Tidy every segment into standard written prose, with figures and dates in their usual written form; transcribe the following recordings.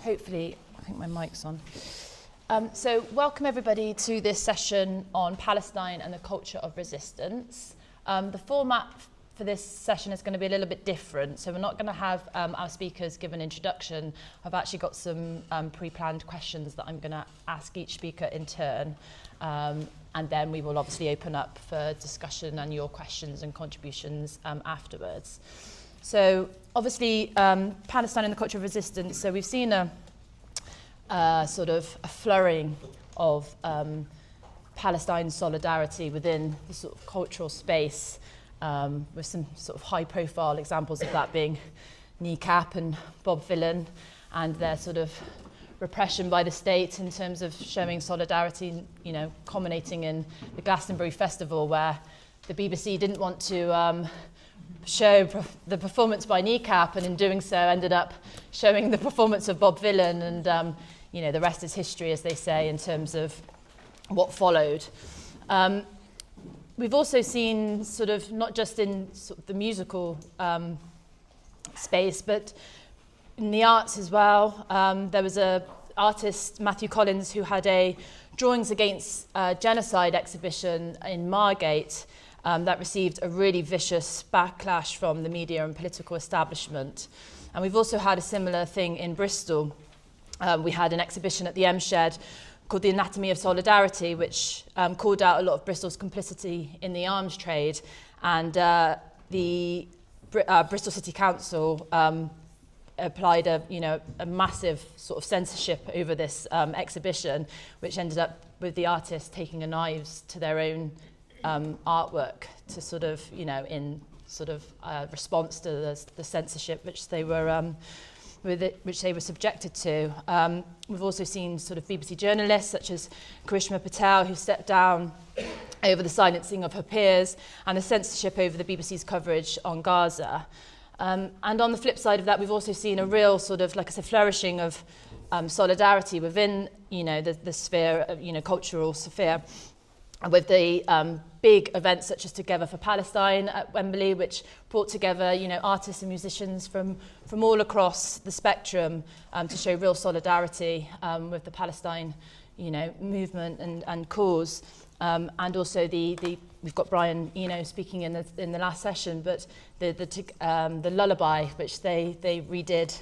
hopefully, I think my mic's on. So welcome everybody to this session on Palestine and the culture of resistance. The format for this session is going to be a little bit different. So we're not going to have our speakers give an introduction. I've actually got some pre-planned questions that I'm going to ask each speaker in turn. And then we will obviously open up for discussion and your questions and contributions afterwards. So obviously, Palestine and the culture of resistance. So we've seen a sort of a flurrying of Palestine solidarity within the sort of cultural space, with some sort of high-profile examples of that being Kneecap and Bob Vylan, and their sort of repression by the state in terms of showing solidarity, you know, culminating in the Glastonbury Festival, where the BBC didn't want to show the performance by Kneecap, and in doing so ended up showing the performance of Bob Vylan, and you know, the rest is history, as they say, in terms of what followed. We've also seen sort of not just in sort of the musical space, but in the arts as well. There was an artist, Matthew Collins, who had a Drawings Against Genocide exhibition in Margate that received a really vicious backlash from the media and political establishment. And we've also had a similar thing in Bristol. We had an exhibition at the M Shed called The Anatomy of Solidarity, which called out a lot of Bristol's complicity in the arms trade. And the Bristol City Council applied a massive sort of censorship over this exhibition, which ended up with the artists taking a knives to their own artwork to sort of, you know, in sort of response to the censorship which they were which they were subjected to. We've also seen sort of BBC journalists such as Karishma Patel, who stepped down over the silencing of her peers and the censorship over the BBC's coverage on Gaza. And on the flip side of that, we've also seen a real sort of, like I said, flourishing of solidarity within, you know, the sphere, you know, cultural sphere, with the big events such as Together for Palestine at Wembley, which brought together, you know, artists and musicians from all across the spectrum to show real solidarity with the Palestine, you know, movement and cause. And also we've got Brian, you know, speaking in the last session, but the lullaby which they redid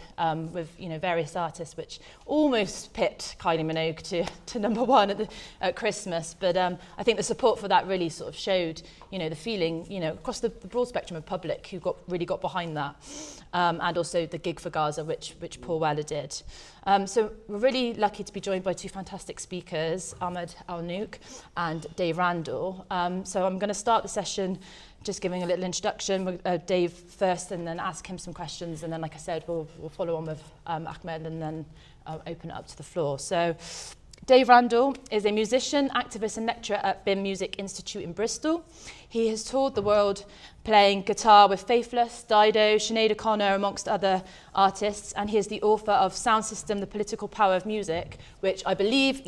with, you know, various artists, which almost pipped Kylie Minogue to number one at Christmas. But I think the support for that really sort of showed, you know, the feeling, you know, across the broad spectrum of public who really got behind that, and also the gig for Gaza, which Paul Weller did. So we're really lucky to be joined by two fantastic speakers, Ahmed Alnaouq and Dave Randall. So I'm going to start the session just giving a little introduction, Dave first, and then ask him some questions. And then, like I said, we'll follow on with Ahmed, and then open it up to the floor. So Dave Randall is a musician, activist and lecturer at BIM Music Institute in Bristol. He has toured the world playing guitar with Faithless, Dido, Sinead O'Connor, amongst other artists, and he is the author of Sound System, The Political Power of Music, which I believe,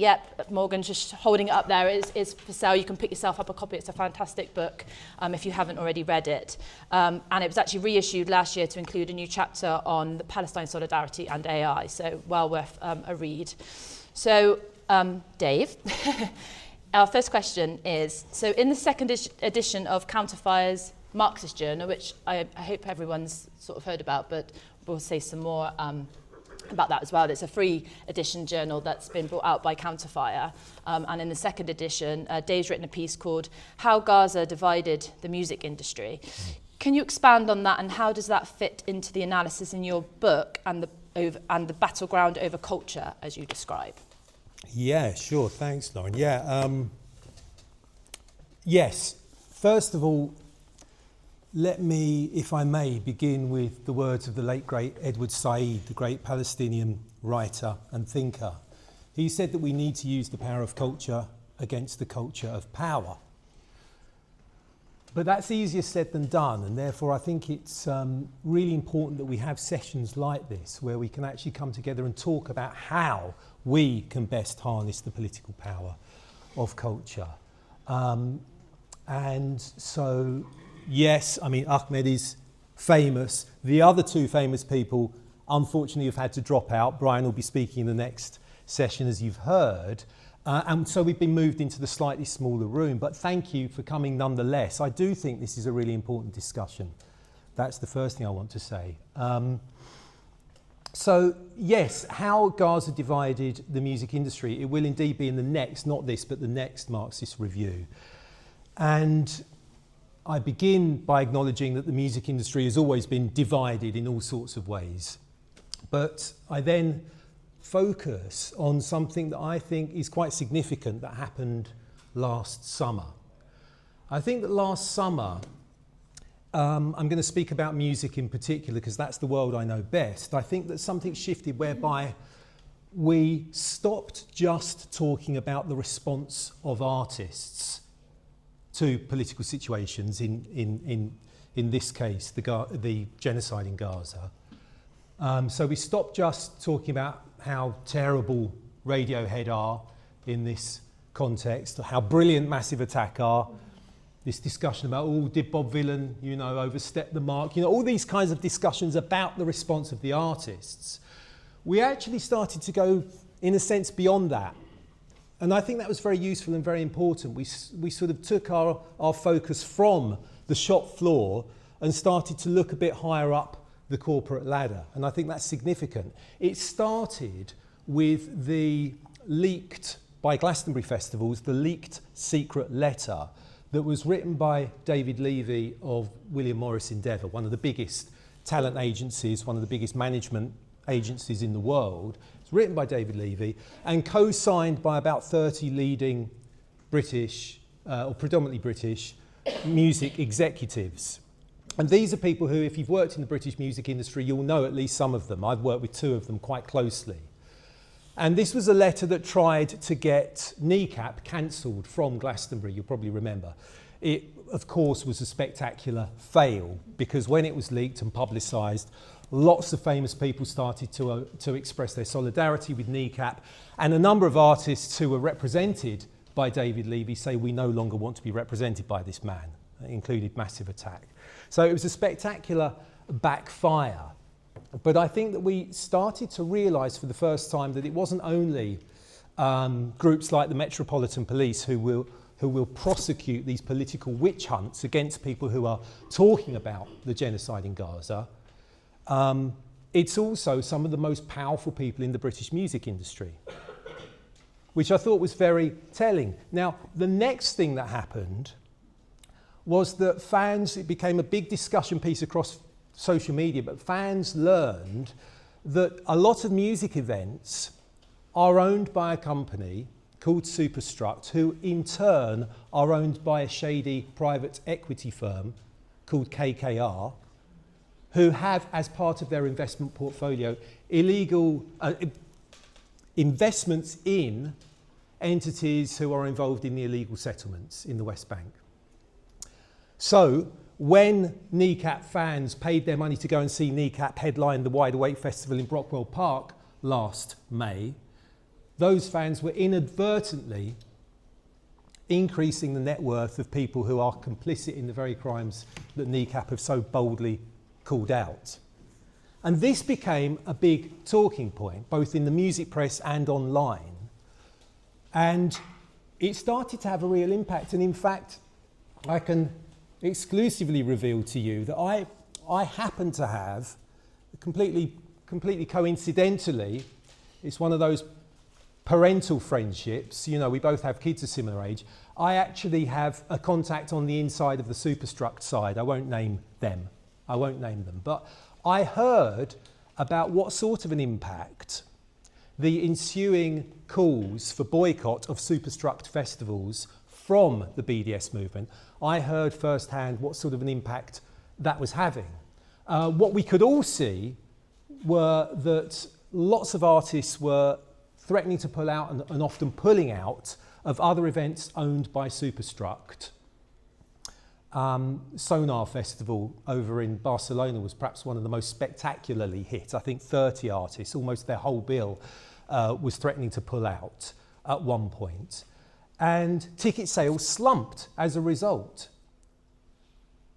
Morgan just holding it up there, is for sale. You can pick yourself up a copy. It's a fantastic book if you haven't already read it. And it was actually reissued last year to include a new chapter on the Palestine solidarity and AI, so well worth a read. So, Dave, our first question is, so in the second edition of Counterfire's Marxist Journal, which I hope everyone's sort of heard about, but we'll say some more about that as well. It's a free edition journal that's been brought out by Counterfire. And in the second edition, Dave's written a piece called How Gaza Divided the Music Industry. Can you expand on that, and how does that fit into the analysis in your book and the battleground over culture as you describe? Yeah, sure. Thanks, Lauren. Yeah. Yes. First of all, let me, if I may, begin with the words of the late, great Edward Said, the great Palestinian writer and thinker. He said that we need to use the power of culture against the culture of power. But that's easier said than done, and therefore I think it's really important that we have sessions like this where we can actually come together and talk about how we can best harness the political power of culture. And so, yes, I mean, Ahmed is famous. The other two famous people unfortunately have had to drop out. Brian will be speaking in the next session, as you've heard. And so we've been moved into the slightly smaller room, but thank you for coming nonetheless. I do think this is a really important discussion. That's the first thing I want to say. So yes, how Gaza divided the music industry, it will indeed be in the next, not this, but the next Marxist review. And I begin by acknowledging that the music industry has always been divided in all sorts of ways. But I then focus on something that I think is quite significant that happened last summer. I think that last summer, I'm going to speak about music in particular because that's the world I know best. I think that something shifted whereby we stopped just talking about the response of artists to political situations, in this case, the genocide in Gaza. So we stopped just talking about how terrible Radiohead are in this context, how brilliant Massive Attack are, this discussion about, oh, did Bob Dylan, overstep the mark, all these kinds of discussions about the response of the artists. We actually started to go, in a sense, beyond that. And I think that was very useful and very important. We sort of took our focus from the shop floor and started to look a bit higher up the corporate ladder. And I think that's significant. It started with the leaked, by Glastonbury festivals, the leaked secret letter that was written by David Levy of William Morris Endeavour, one of the biggest talent agencies, one of the biggest management agencies in the world. It's written by David Levy and co-signed by about 30 leading British, or predominantly British, music executives. And these are people who, if you've worked in the British music industry, you'll know at least some of them. I've worked with two of them quite closely. And this was a letter that tried to get Kneecap cancelled from Glastonbury, you'll probably remember. It, of course, was a spectacular fail because when it was leaked and publicised, lots of famous people started to express their solidarity with Kneecap, and a number of artists who were represented by David Levy say we no longer want to be represented by this man. It included Massive Attack. So it was a spectacular backfire. But I think that we started to realise for the first time that it wasn't only groups like the Metropolitan Police who will prosecute these political witch hunts against people who are talking about the genocide in Gaza. It's also some of the most powerful people in the British music industry, which I thought was very telling. Now, the next thing that happened was that fans, it became a big discussion piece across social media, but fans learned that a lot of music events are owned by a company called Superstruct, who in turn are owned by a shady private equity firm called KKR, who have, as part of their investment portfolio, illegal investments in entities who are involved in the illegal settlements in the West Bank. So when Kneecap fans paid their money to go and see Kneecap headline the Wide Awake Festival in Brockwell Park last May, those fans were inadvertently increasing the net worth of people who are complicit in the very crimes that Kneecap have so boldly called out. And this became a big talking point, both in the music press and online. And it started to have a real impact. And in fact, I can exclusively reveal to you that I happen to have, completely coincidentally, it's one of those parental friendships, we both have kids a similar age. I actually have a contact on the inside of the Superstruct side. I won't name them, but I heard about what sort of an impact the ensuing calls for boycott of Superstruct festivals from the BDS movement. I heard firsthand what sort of an impact that was having. What we could all see were that lots of artists were threatening to pull out and often pulling out of other events owned by Superstruct. Sonar Festival over in Barcelona was perhaps one of the most spectacularly hit. I think 30 artists, almost their whole bill, was threatening to pull out at one point. And ticket sales slumped as a result.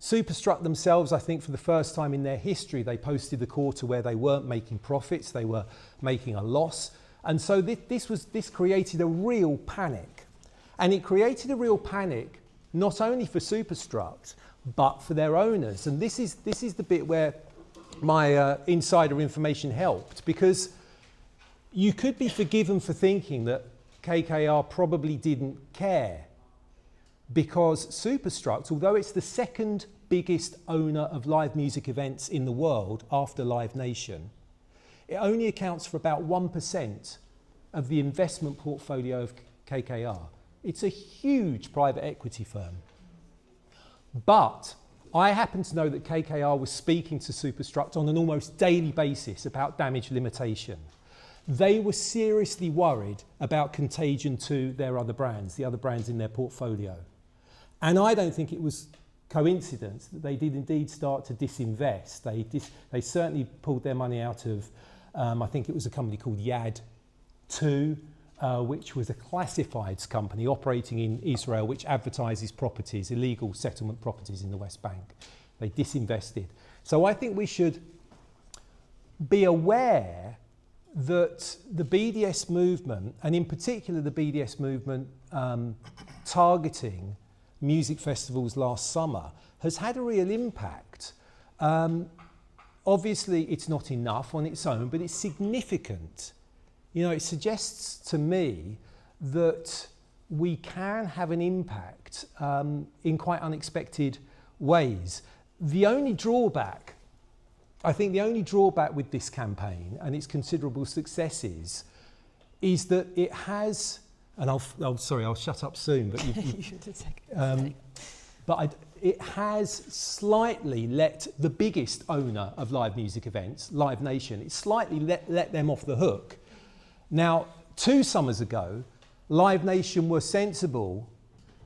Superstruct themselves, I think for the first time in their history, they posted a quarter where they weren't making profits, they were making a loss. And so this created a real panic. And it created a real panic not only for Superstruct, but for their owners. And this is the bit where my insider information helped, because you could be forgiven for thinking that KKR probably didn't care, because Superstruct, although it's the second biggest owner of live music events in the world after Live Nation, it only accounts for about 1% of the investment portfolio of KKR. It's a huge private equity firm. But I happen to know that KKR was speaking to Superstruct on an almost daily basis about damage limitation. They were seriously worried about contagion to their other brands, the other brands in their portfolio. And I don't think it was coincidence that they did indeed start to disinvest. They certainly pulled their money out of, I think it was a company called Yad 2, which was a classifieds company operating in Israel, which advertises properties, illegal settlement properties in the West Bank. They disinvested. So I think we should be aware that the BDS movement, and in particular the BDS movement targeting music festivals last summer, has had a real impact. Obviously it's not enough on its own, but it's significant. You know, it suggests to me that we can have an impact in quite unexpected ways. The only drawback, I think the only drawback with this campaign and its considerable successes is that it has, and I'll shut up soon, but it has slightly let the biggest owner of live music events, Live Nation, it slightly let them off the hook. Now, 2 summers ago, Live Nation were sensible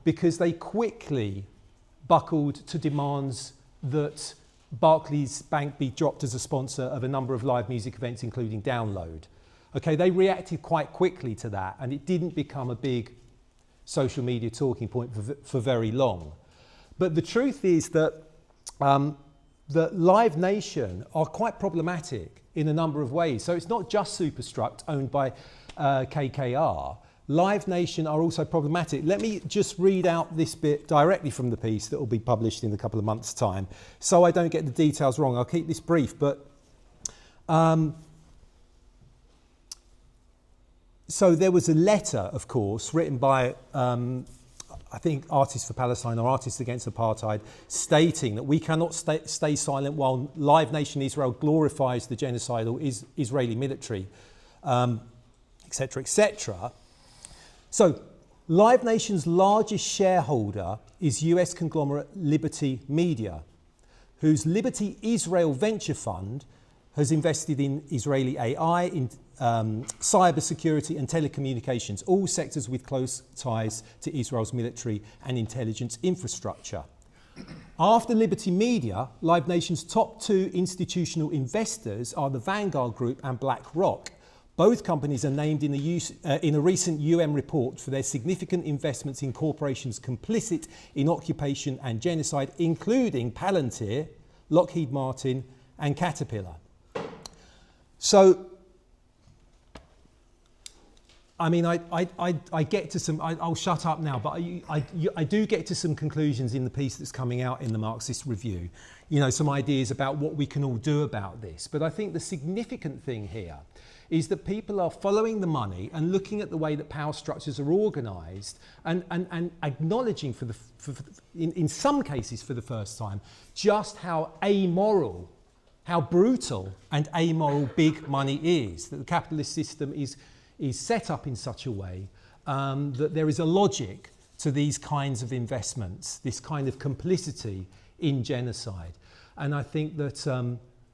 because they quickly buckled to demands that Barclays Bank be dropped as a sponsor of a number of live music events, including Download. Okay, they reacted quite quickly to that, and it didn't become a big social media talking point for very long. But the truth is that Live Nation are quite problematic in a number of ways. So it's not just Superstruct owned by KKR. Live Nation are also problematic. Let me just read out this bit directly from the piece that will be published in a couple of months' time, so I don't get the details wrong. I'll keep this brief, but so there was a letter, of course, written by I think Artists for Palestine or Artists Against Apartheid, stating that we cannot stay silent while Live Nation Israel glorifies the genocidal Israeli military, etc., etc. So, Live Nation's largest shareholder is US conglomerate Liberty Media, whose Liberty Israel Venture Fund has invested in Israeli AI, in cybersecurity and telecommunications, all sectors with close ties to Israel's military and intelligence infrastructure. After Liberty Media, Live Nation's top 2 institutional investors are the Vanguard Group and BlackRock. Both companies are named in a recent UN report for their significant investments in corporations complicit in occupation and genocide, including Palantir, Lockheed Martin, and Caterpillar. So, I mean, I get to some, I'll shut up now, but I do get to some conclusions in the piece that's coming out in the Marxist Review. You know, some ideas about what we can all do about this. But I think the significant thing here is that people are following the money and looking at the way that power structures are organised and acknowledging in some cases for the first time, just how amoral, how brutal and amoral big money is, that the capitalist system is set up in such a way that there is a logic to these kinds of investments, this kind of complicity in genocide. And I think that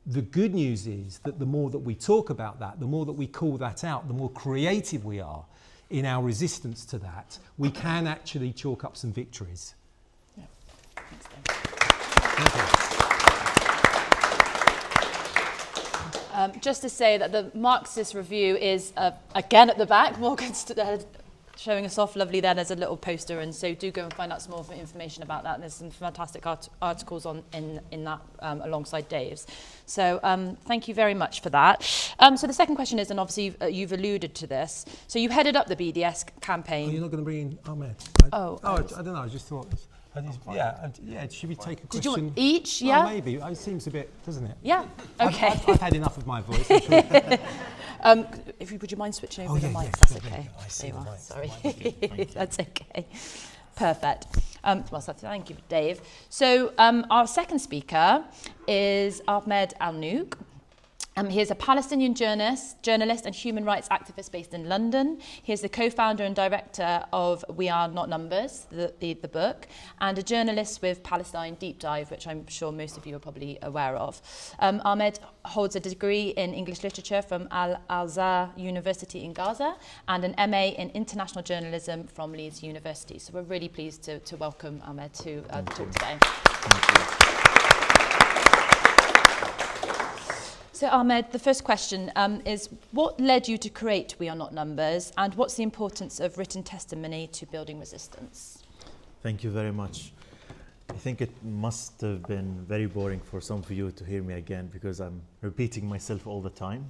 the good news is that the more that we talk about that, the more that we call that out, the more creative we are in our resistance to that, we can actually chalk up some victories. Yeah. Thanks, Dave. Just to say that the Marxist Review is, again at the back, Morgan showing us off lovely there. There's a little poster, and so do go and find out some more information about that. And there's some fantastic articles in that alongside Dave's. So thank you very much for that. So the second question is, and obviously you've alluded to this, so you headed up the BDS campaign. Oh, you're not going to bring in Ahmed? I don't know, I just thought... should we take a question? Did you want each? Yeah? Oh, maybe. It seems a bit, doesn't it? Yeah, okay. I've had enough of my voice, I'm sure. Would you mind switching over the mic? Yeah, That's sure, okay. I see There you the are. mic. Sorry. That's okay. Perfect. So thank you, Dave. So our second speaker is Ahmed Alnaouq. He is a Palestinian journalist and human rights activist based in London. He is the co-founder and director of We Are Not Numbers, the book, and a journalist with Palestine Deep Dive, which I'm sure most of you are probably aware of. Ahmed holds a degree in English literature from Al-Azhar University in Gaza and an MA in international journalism from Leeds University. So we're really pleased to welcome Ahmed to the talk today. Thank you. So Ahmed, the first question is, what led you to create We Are Not Numbers, and what's the importance of written testimony to building resistance? Thank you very much. I think it must have been very boring for some of you to hear me again, because I'm repeating myself all the time.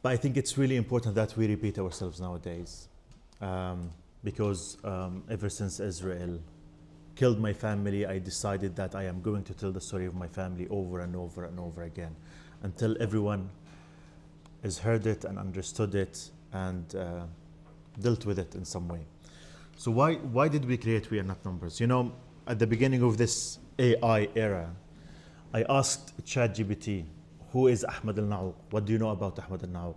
But I think it's really important that we repeat ourselves nowadays, because ever since Israel killed my family, I decided that I am going to tell the story of my family over and over and over again, until everyone has heard it and understood it and dealt with it in some way. So why did we create We Are Not Numbers? You know, at the beginning of this AI era, I asked ChatGPT, who is Ahmed Alnaouq? What do you know about Ahmed Alnaouq?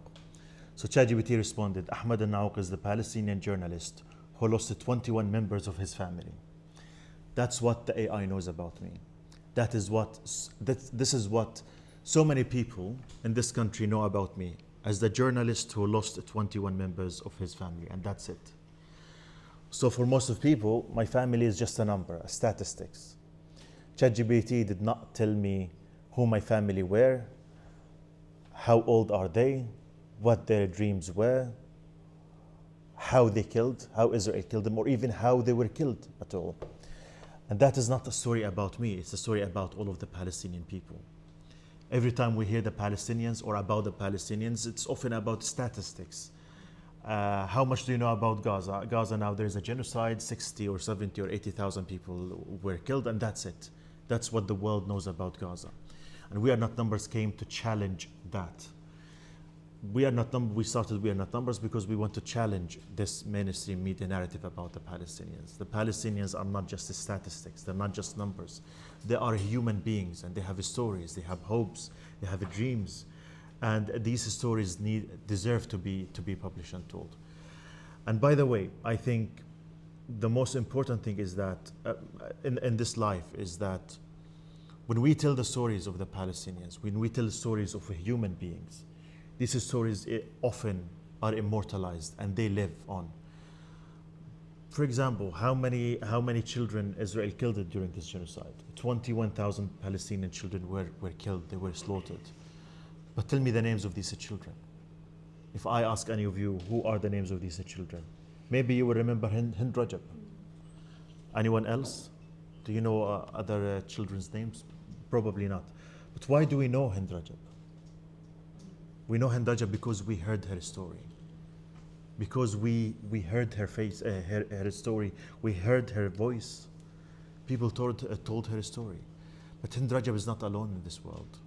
So ChatGPT responded, Ahmed Alnaouq is the Palestinian journalist who lost 21 members of his family. That's what the AI knows about me. This is what so many people in this country know about me, as the journalist who lost 21 members of his family, and that's it. So for most of people, my family is just a number, a statistics. ChatGPT did not tell me who my family were, how old are they, what their dreams were, how they killed, how Israel killed them, or even how they were killed at all. And that is not a story about me, it's a story about all of the Palestinian people. Every time we hear the Palestinians or about the Palestinians, it's often about statistics. How much do you know about Gaza? Gaza now, there's a genocide, 60 or 70 or 80,000 people were killed, and that's it. That's what the world knows about Gaza. And We Are Not Numbers came to challenge that. We started We Are Not Numbers because we want to challenge this mainstream media narrative about the Palestinians. The Palestinians are not just statistics, they're not just numbers. They are human beings, and they have stories, they have hopes, they have dreams. And these stories deserve to be published and told. And by the way, I think the most important thing is that in this life is that when we tell the stories of the Palestinians, when we tell the stories of human beings, these stories often are immortalized and they live on. For example, how many children Israel killed during this genocide? 21,000 Palestinian children were killed, they were slaughtered. But tell me the names of these children. If I ask any of you, who are the names of these children? Maybe you will remember Hind Rajab. Anyone else? Do you know other children's names? Probably not. But why do we know Hind Rajab? We know Hind Rajab because we heard her story. Because we heard her face, her story. We heard her voice. People told her story. But Hind Rajab is not alone in this world.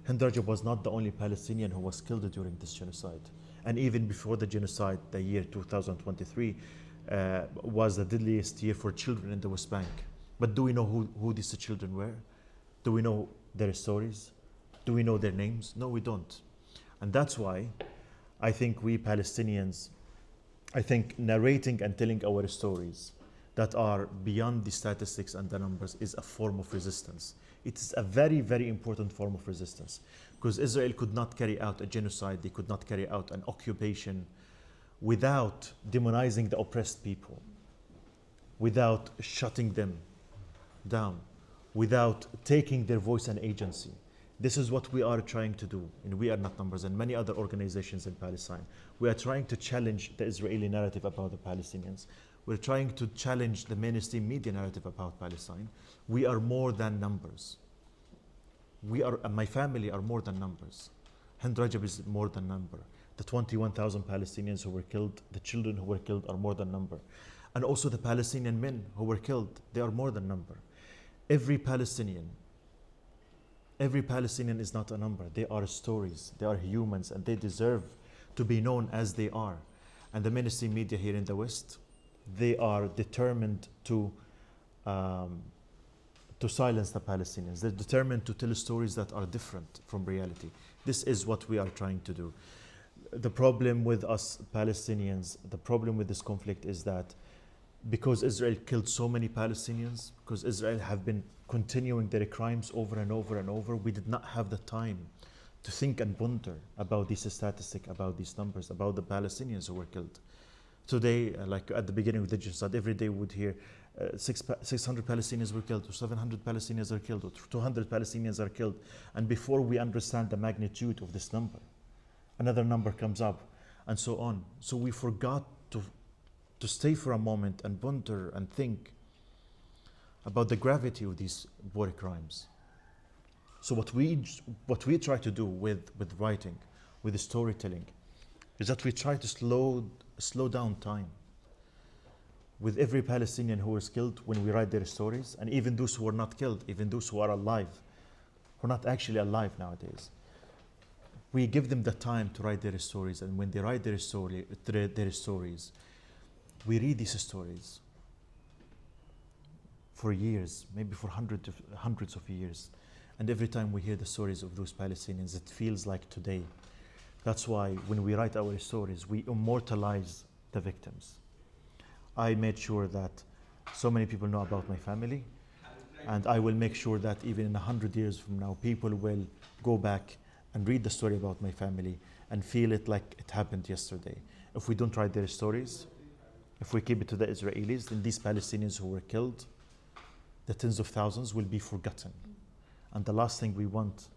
Hind Rajab was not the only Palestinian who was killed during this genocide. And even before the genocide, the year 2023 was the deadliest year for children in the West Bank. But do we know who these children were? Do we know their stories? Do we know their names? No, we don't. And that's why I think we Palestinians, I think narrating and telling our stories that are beyond the statistics and the numbers is a form of resistance. It is a very, very important form of resistance, because Israel could not carry out a genocide, they could not carry out an occupation without demonizing the oppressed people, without shutting them down, without taking their voice and agency. This is what we are trying to do in We Are Not Numbers and many other organizations in Palestine. We are trying to challenge the Israeli narrative about the Palestinians. We're trying to challenge the mainstream media narrative about Palestine. We are more than numbers. We are, and my family are more than numbers. Hind Rajab is more than number. The 21,000 Palestinians who were killed, the children who were killed are more than number. And also the Palestinian men who were killed, they are more than number. Every Palestinian is not a number. They are stories, they are humans, and they deserve to be known as they are. And the mainstream media here in the West, they are determined to silence the Palestinians. They're determined to tell stories that are different from reality. This is what we are trying to do. The problem with us Palestinians, the problem with this conflict is that because Israel killed so many Palestinians, because Israel have been continuing their crimes over and over and over, we did not have the time to think and ponder about these statistics, about these numbers, about the Palestinians who were killed. Today, like at the beginning of the genocide, every day we would hear 600 Palestinians were killed, or 700 Palestinians are killed, or 200 Palestinians are killed. And before we understand the magnitude of this number, another number comes up, and so on. So we forgot to stay for a moment and ponder and think about the gravity of these war crimes. So what we try to do with writing, with storytelling, is that we try to slow down time. With every Palestinian who was killed, when we write their stories, and even those who were not killed, even those who are alive, who are not actually alive nowadays, we give them the time to write their stories. And when they write their stories, we read these stories for years, maybe for hundreds of years. And every time we hear the stories of those Palestinians, it feels like today. That's why when we write our stories, we immortalize the victims. I made sure that so many people know about my family, and I will make sure that even in 100 years from now, people will go back and read the story about my family and feel it like it happened yesterday. If we don't write their stories, if we keep it to the Israelis, then these Palestinians who were killed, the tens of thousands, will be forgotten. And the last thing we want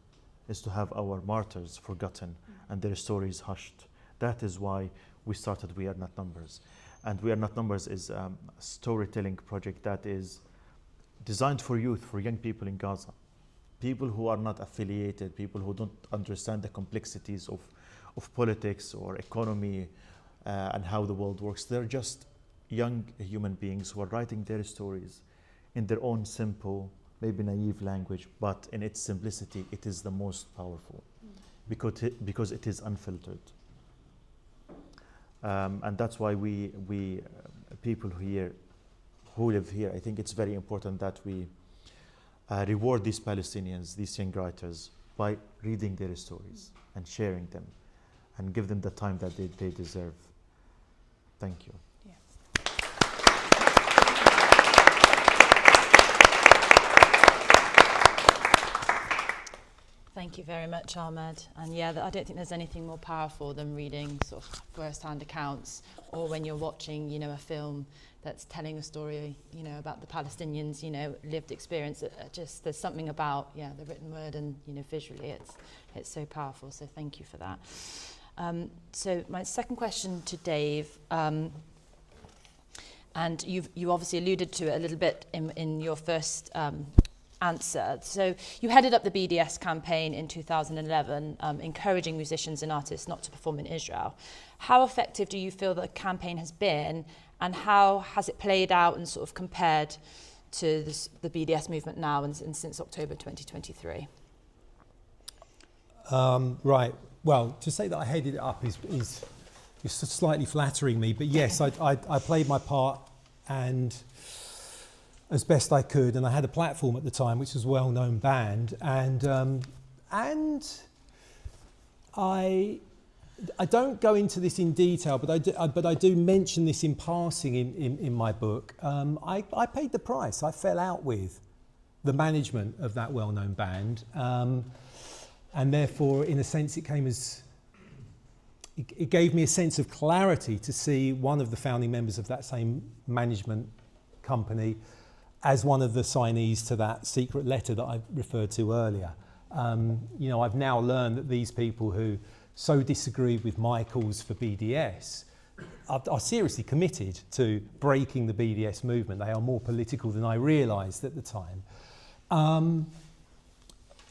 is to have our martyrs forgotten and their stories hushed. That is why we started We Are Not Numbers. And We Are Not Numbers is a storytelling project that is designed for youth, for young people in Gaza. People who are not affiliated, people who don't understand the complexities of politics or economy and how the world works. They're just young human beings who are writing their stories in their own simple, maybe naive language, but in its simplicity, it is the most powerful because it is unfiltered. And that's why we people who live here, I think it's very important that we reward these Palestinians, these young writers, by reading their stories and sharing them and give them the time that they deserve. Thank you. Thank you very much, Ahmed. And yeah, I don't think there's anything more powerful than reading sort of first-hand accounts, or when you're watching, a film that's telling a story, about the Palestinians, lived experience. There's something about, the written word and, visually, it's so powerful. So thank you for that. So my second question to Dave, and you obviously alluded to it a little bit in your first answer. So you headed up the BDS campaign in 2011, encouraging musicians and artists not to perform in Israel. How effective do you feel the campaign has been, and how has it played out and sort of compared to the BDS movement now and since October 2023? Right. Well, to say that I headed it up is slightly flattering me, but yes, I played my part and as best I could, and I had a platform at the time, which was a well-known band, and I don't go into this in detail, but I do mention this in passing in my book. I paid the price. I fell out with the management of that well-known band, and therefore, in a sense, it gave me a sense of clarity to see one of the founding members of that same management company as one of the signees to that secret letter that I referred to earlier. You know, I've now learned that these people who so disagree with my calls for BDS are seriously committed to breaking the BDS movement. They are more political than I realised at the time.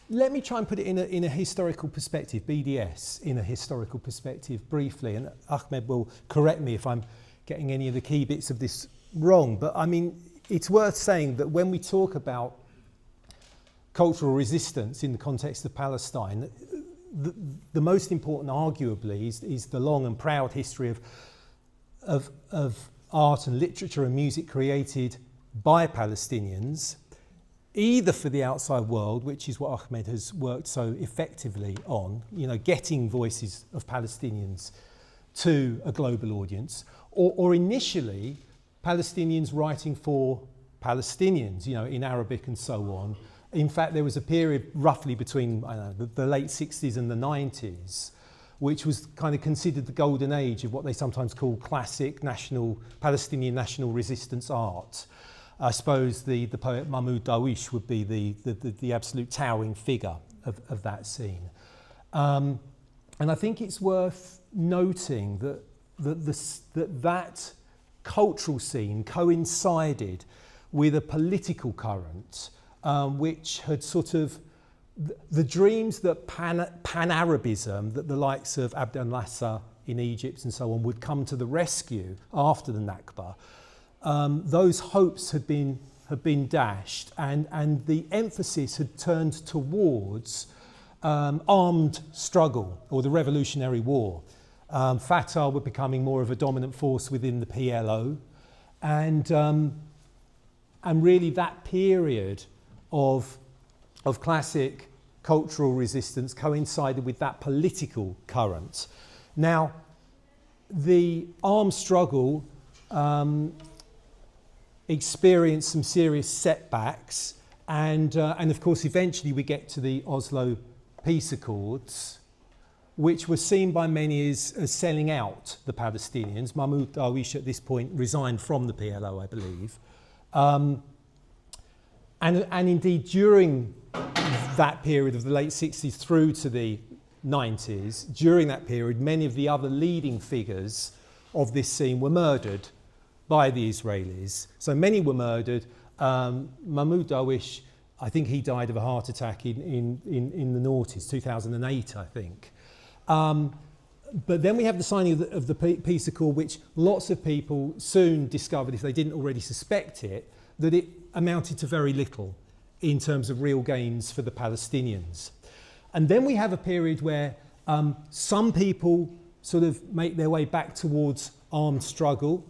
Let me try and put it in a historical perspective, BDS in a historical perspective briefly, and Ahmed will correct me if I'm getting any of the key bits of this wrong, but I mean, it's worth saying that when we talk about cultural resistance in the context of Palestine, the most important arguably is the long and proud history of art and literature and music created by Palestinians, either for the outside world, which is what Ahmed has worked so effectively on, you know, getting voices of Palestinians to a global audience, or initially Palestinians writing for Palestinians, you know, in Arabic and so on. In fact, there was a period roughly between the late 60s and the 90s, which was kind of considered the golden age of what they sometimes call classic Palestinian national resistance art. I suppose the poet Mahmoud Darwish would be the absolute towering figure of that scene. And I think it's worth noting that cultural scene coincided with a political current which had sort of the dreams that pan-Arabism, that the likes of Abd al-Nasser in Egypt and so on would come to the rescue after the Nakba. Those hopes had been dashed, and the emphasis had turned towards armed struggle or the Revolutionary War. Fatah were becoming more of a dominant force within the PLO, and really that period of classic cultural resistance coincided with that political current. Now, the armed struggle experienced some serious setbacks, and of course eventually we get to the Oslo Peace Accords, which were seen by many as selling out the Palestinians. Mahmoud Darwish at this point resigned from the PLO, I believe. And indeed during that period of the late 60s through to the 90s, during that period many of the other leading figures of this scene were murdered by the Israelis. So many were murdered. Mahmoud Darwish, I think he died of a heart attack in the noughties, 2008 I think. But then we have the signing of the peace accord, which lots of people soon discovered, if they didn't already suspect it, that it amounted to very little in terms of real gains for the Palestinians. And then we have a period where some people sort of make their way back towards armed struggle.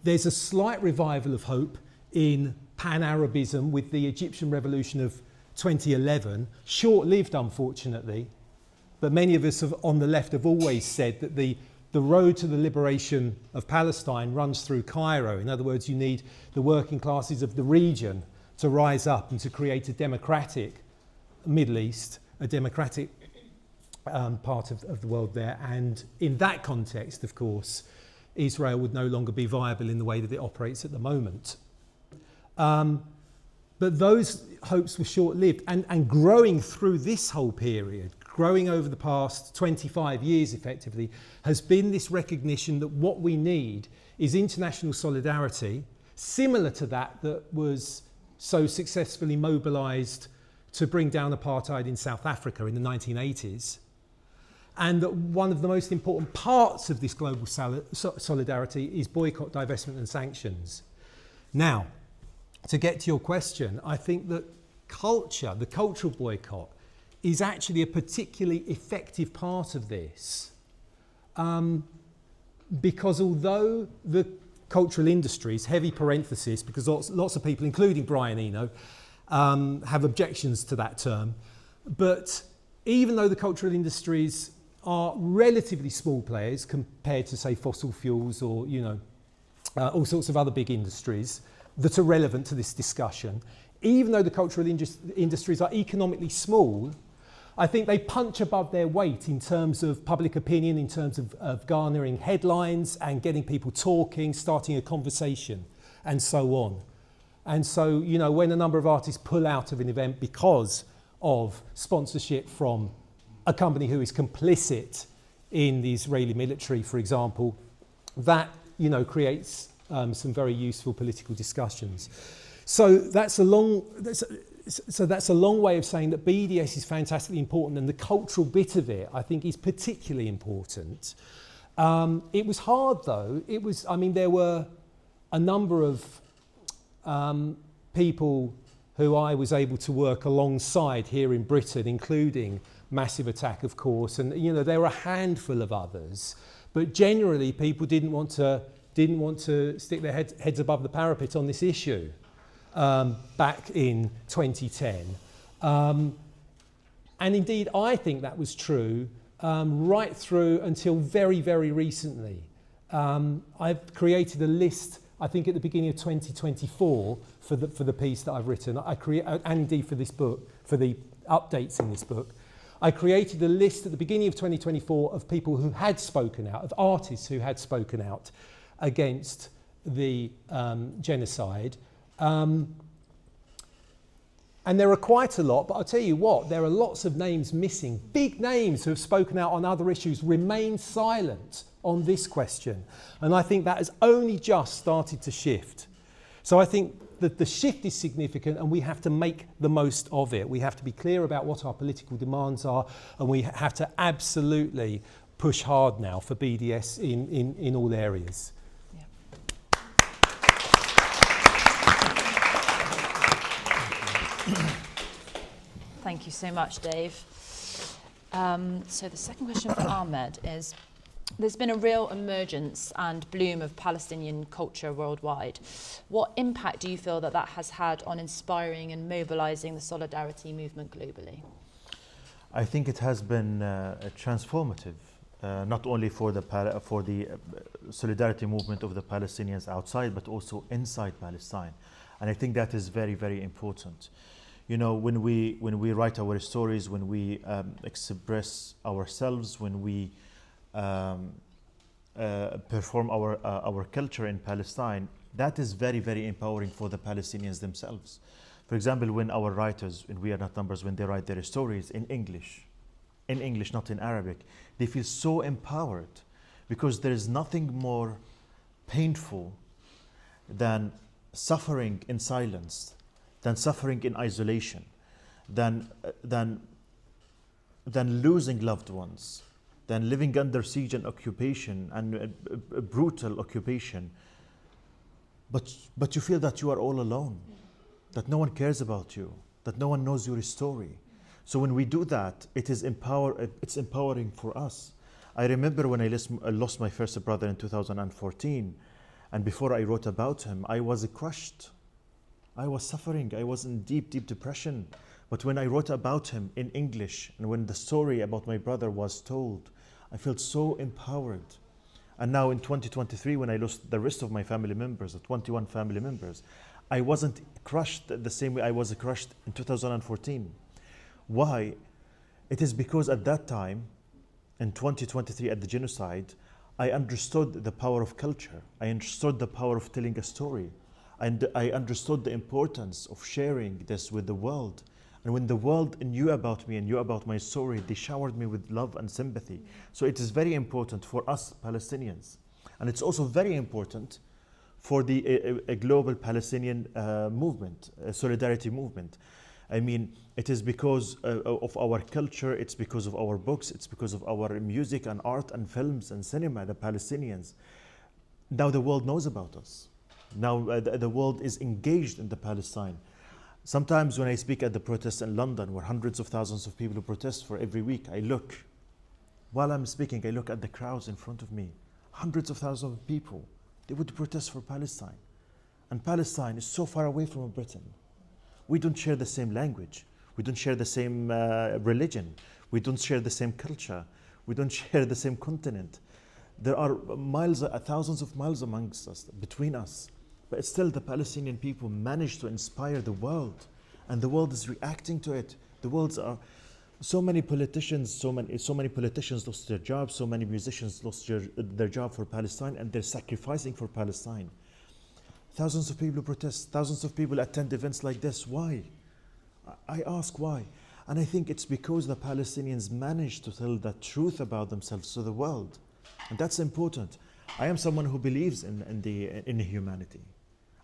There's a slight revival of hope in pan-Arabism with the Egyptian revolution of 2011, short-lived unfortunately, but many of us on the left have always said that the road to the liberation of Palestine runs through Cairo. In other words, you need the working classes of the region to rise up and to create a democratic Middle East, a democratic part of the world there. And in that context, of course, Israel would no longer be viable in the way that it operates at the moment. But those hopes were short-lived, and growing through this whole period, growing over the past 25 years effectively, has been this recognition that what we need is international solidarity, similar to that was so successfully mobilised to bring down apartheid in South Africa in the 1980s. And that one of the most important parts of this global solidarity is boycott, divestment and sanctions. Now, to get to your question, I think that culture, the cultural boycott, is actually a particularly effective part of this. Because although the cultural industries, heavy parenthesis, because lots of people, including Brian Eno, have objections to that term, but even though the cultural industries are relatively small players compared to, say, fossil fuels or, all sorts of other big industries that are relevant to this discussion, even though the cultural industries are economically small, I think they punch above their weight in terms of public opinion, in terms of garnering headlines and getting people talking, starting a conversation, and so on. And so, when a number of artists pull out of an event because of sponsorship from a company who is complicit in the Israeli military, for example, that, you know, creates some very useful political discussions. So that's a long way of saying that BDS is fantastically important, and the cultural bit of it, I think, is particularly important. It was hard, though. There were a number of people who I was able to work alongside here in Britain, including Massive Attack, of course, and, you know, there were a handful of others, but generally people didn't want to stick their heads above the parapet on this issue back in 2010. And indeed, I think that was true right through until very, very recently. I've created a list, I think at the beginning of 2024, for the piece that I've written, and indeed for this book, for the updates in this book. I created a list at the beginning of 2024 of people who had spoken out, of artists who had spoken out against the genocide. And there are quite a lot, but I'll tell you what, there are lots of names missing. Big names who have spoken out on other issues remain silent on this question. And I think that has only just started to shift. So I think that the shift is significant, and we have to make the most of it. We have to be clear about what our political demands are, and we have to absolutely push hard now for BDS in all areas. Thank you so much, Dave. So the second question for Ahmed is, there's been a real emergence and bloom of Palestinian culture worldwide. What impact do you feel that has had on inspiring and mobilizing the solidarity movement globally? I think it has been transformative, not only for the solidarity movement of the Palestinians outside, but also inside Palestine. And I think that is very, very important. You know, when we write our stories, when we express ourselves, when we perform our culture in Palestine, that is very, very empowering for the Palestinians themselves. For example, when our writers, and we are not numbers, when they write their stories in English, not in Arabic, they feel so empowered, because there is nothing more painful than suffering in silence, than suffering in isolation, than losing loved ones, than living under siege and occupation, and a brutal occupation. But you feel that you are all alone, that no one cares about you, that no one knows your story. So when we do that, it's empowering for us. I remember when I lost my first brother in 2014, and before I wrote about him, I was crushed. I was suffering. I was in deep, deep depression. But when I wrote about him in English, and when the story about my brother was told, I felt so empowered. And now in 2023, when I lost the rest of my family members, the 21 family members, I wasn't crushed the same way I was crushed in 2014. Why? It is because at that time, in 2023 at the genocide, I understood the power of culture. I understood the power of telling a story. And I understood the importance of sharing this with the world. And when the world knew about me and knew about my story, they showered me with love and sympathy. So it is very important for us Palestinians. And it's also very important for the global Palestinian movement, solidarity movement. I mean, it is because of our culture, it's because of our books, it's because of our music and art and films and cinema, the Palestinians. Now the world knows about us. Now the world is engaged in the Palestine. Sometimes when I speak at the protests in London, where hundreds of thousands of people protest for every week, while I'm speaking, I look at the crowds in front of me. Hundreds of thousands of people, they would protest for Palestine. And Palestine is so far away from Britain. We don't share the same language. We don't share the same religion. We don't share the same culture. We don't share the same continent. There are thousands of miles amongst us, between us. But still the Palestinian people managed to inspire the world, and the world is reacting to it. So many politicians lost their jobs, so many musicians lost their job for Palestine, and they're sacrificing for Palestine. Thousands of people protest, thousands of people attend events like this. Why? I ask why. And I think it's because the Palestinians managed to tell the truth about themselves to the world. And that's important. I am someone who believes in humanity.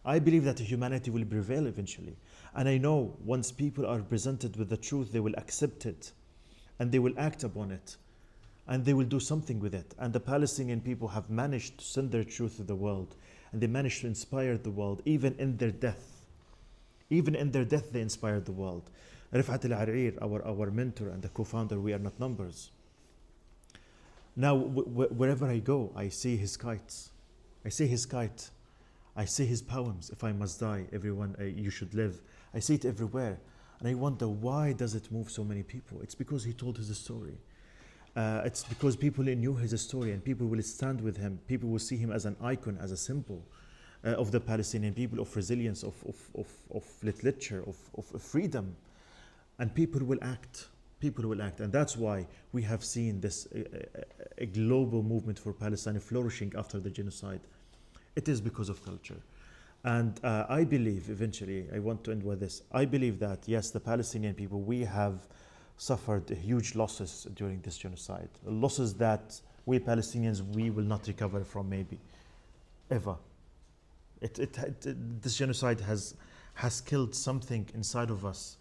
I believe that humanity will prevail eventually. And I know once people are presented with the truth, they will accept it and they will act upon it and they will do something with it. And the Palestinian people have managed to send their truth to the world, and they managed to inspire the world, even in their death. Even in their death, they inspired the world. Rifat al-Arir, our mentor and the co-founder, we are not numbers. Now, wherever I go, I see his kites. I see his kite. I see his poems. If I must die, everyone, you should live. I see it everywhere. And I wonder, why does it move so many people? It's because he told his story. It's because people knew his story, and people will stand with him. People will see him as an icon, as a symbol of the Palestinian people, of resilience, of literature, of freedom. And people will act. People will act. And that's why we have seen this a global movement for Palestine flourishing after the genocide. It is because of culture. And I believe, eventually, I want to end with this. I believe that, yes, the Palestinian people, we have suffered huge losses during this genocide. Losses that we Palestinians, we will not recover from, maybe, ever. This genocide has killed something inside of us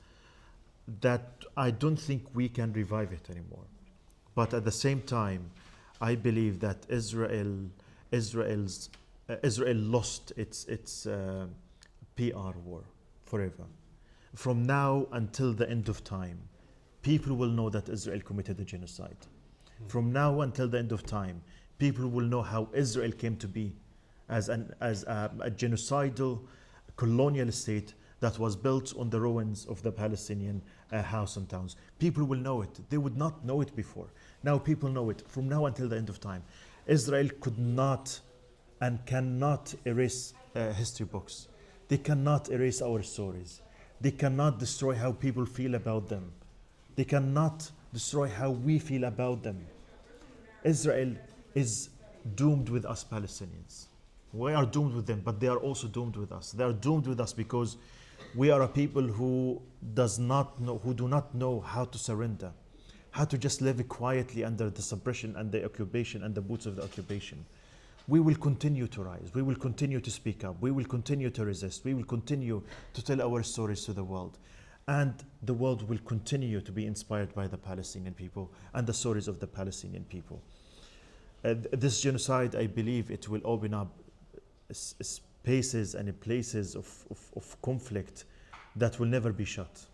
that I don't think we can revive it anymore. But at the same time, I believe that Israel lost its PR war forever. From now until the end of time, people will know that Israel committed a genocide. From now until the end of time, people will know how Israel came to be as a genocidal colonial state that was built on the ruins of the Palestinian house and towns. People will know it. They would not know it before. Now people know it. From now until the end of time, Israel could not and cannot erase history books. They cannot erase our stories. They cannot destroy how people feel about them. They cannot destroy how we feel about them. Israel is doomed with us Palestinians. We are doomed with them, but they are also doomed with us. They are doomed with us because we are a people who do not know how to surrender, how to just live quietly under the suppression and the occupation and the boots of the occupation. We will continue to rise. We will continue to speak up. We will continue to resist. We will continue to tell our stories to the world. And the world will continue to be inspired by the Palestinian people and the stories of the Palestinian people. This genocide, I believe, it will open up spaces and places of conflict that will never be shut.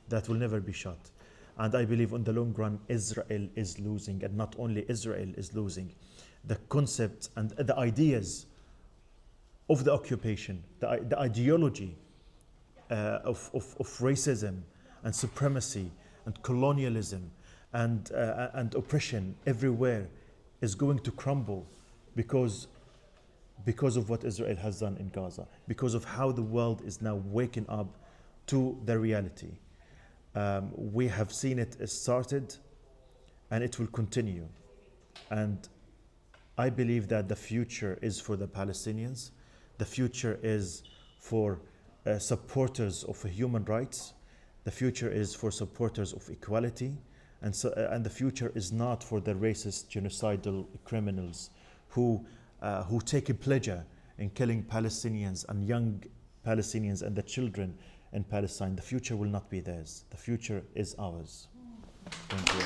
That will never be shut. And I believe in the long run, Israel is losing, and not only Israel is losing. The concepts and the ideas of the occupation, the ideology of racism and supremacy and colonialism and oppression everywhere is going to crumble because of what Israel has done in Gaza, because of how the world is now waking up to the reality. We have seen it started, and it will continue. And I believe that the future is for the Palestinians. The future is for supporters of human rights. The future is for supporters of equality. And the future is not for the racist, genocidal criminals who take a pleasure in killing Palestinians and young Palestinians and the children in Palestine. The future will not be theirs. The future is ours. Thank you.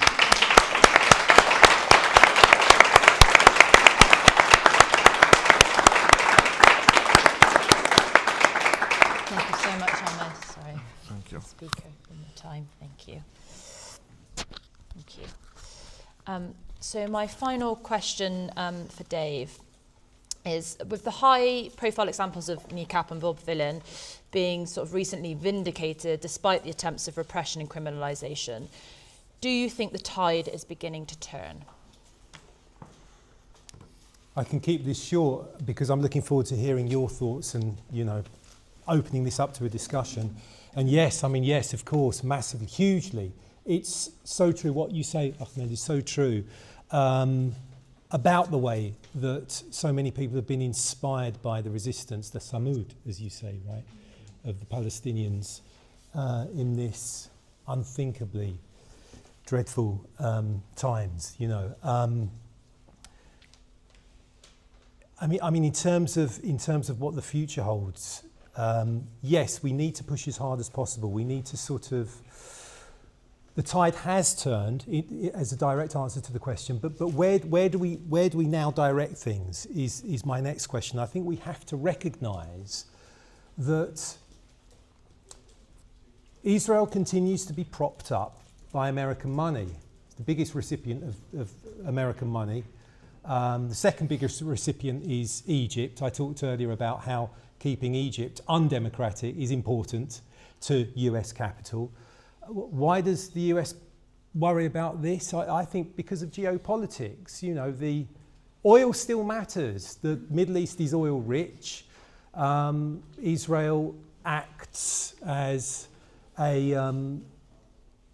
Thank you so much, Ahmed. Sorry. Thank you. Speaker in the time. Thank you. Thank you. So my final question for Dave is, with the high-profile examples of NICAP and Bob Villain being sort of recently vindicated despite the attempts of repression and criminalisation, do you think the tide is beginning to turn? I can keep this short because I'm looking forward to hearing your thoughts and, opening this up to a discussion. And yes, of course, massively, hugely. It's so true what you say, Ahmed, is so true about the way that so many people have been inspired by the resistance, the Samud, as you say, right, of the Palestinians in this unthinkably dreadful times, you know. I mean, in terms of what the future holds, yes, we need to push as hard as possible. We need to sort of. The tide has turned, as a direct answer to the question. But where do we now direct things? Is my next question. I think we have to recognise that Israel continues to be propped up by American money. It's the biggest recipient of American money. The second biggest recipient is Egypt. I talked earlier about how keeping Egypt undemocratic is important to US capital. Why does the US worry about this? I think because of geopolitics. You know, the oil still matters. The Middle East is oil rich. Israel acts as a,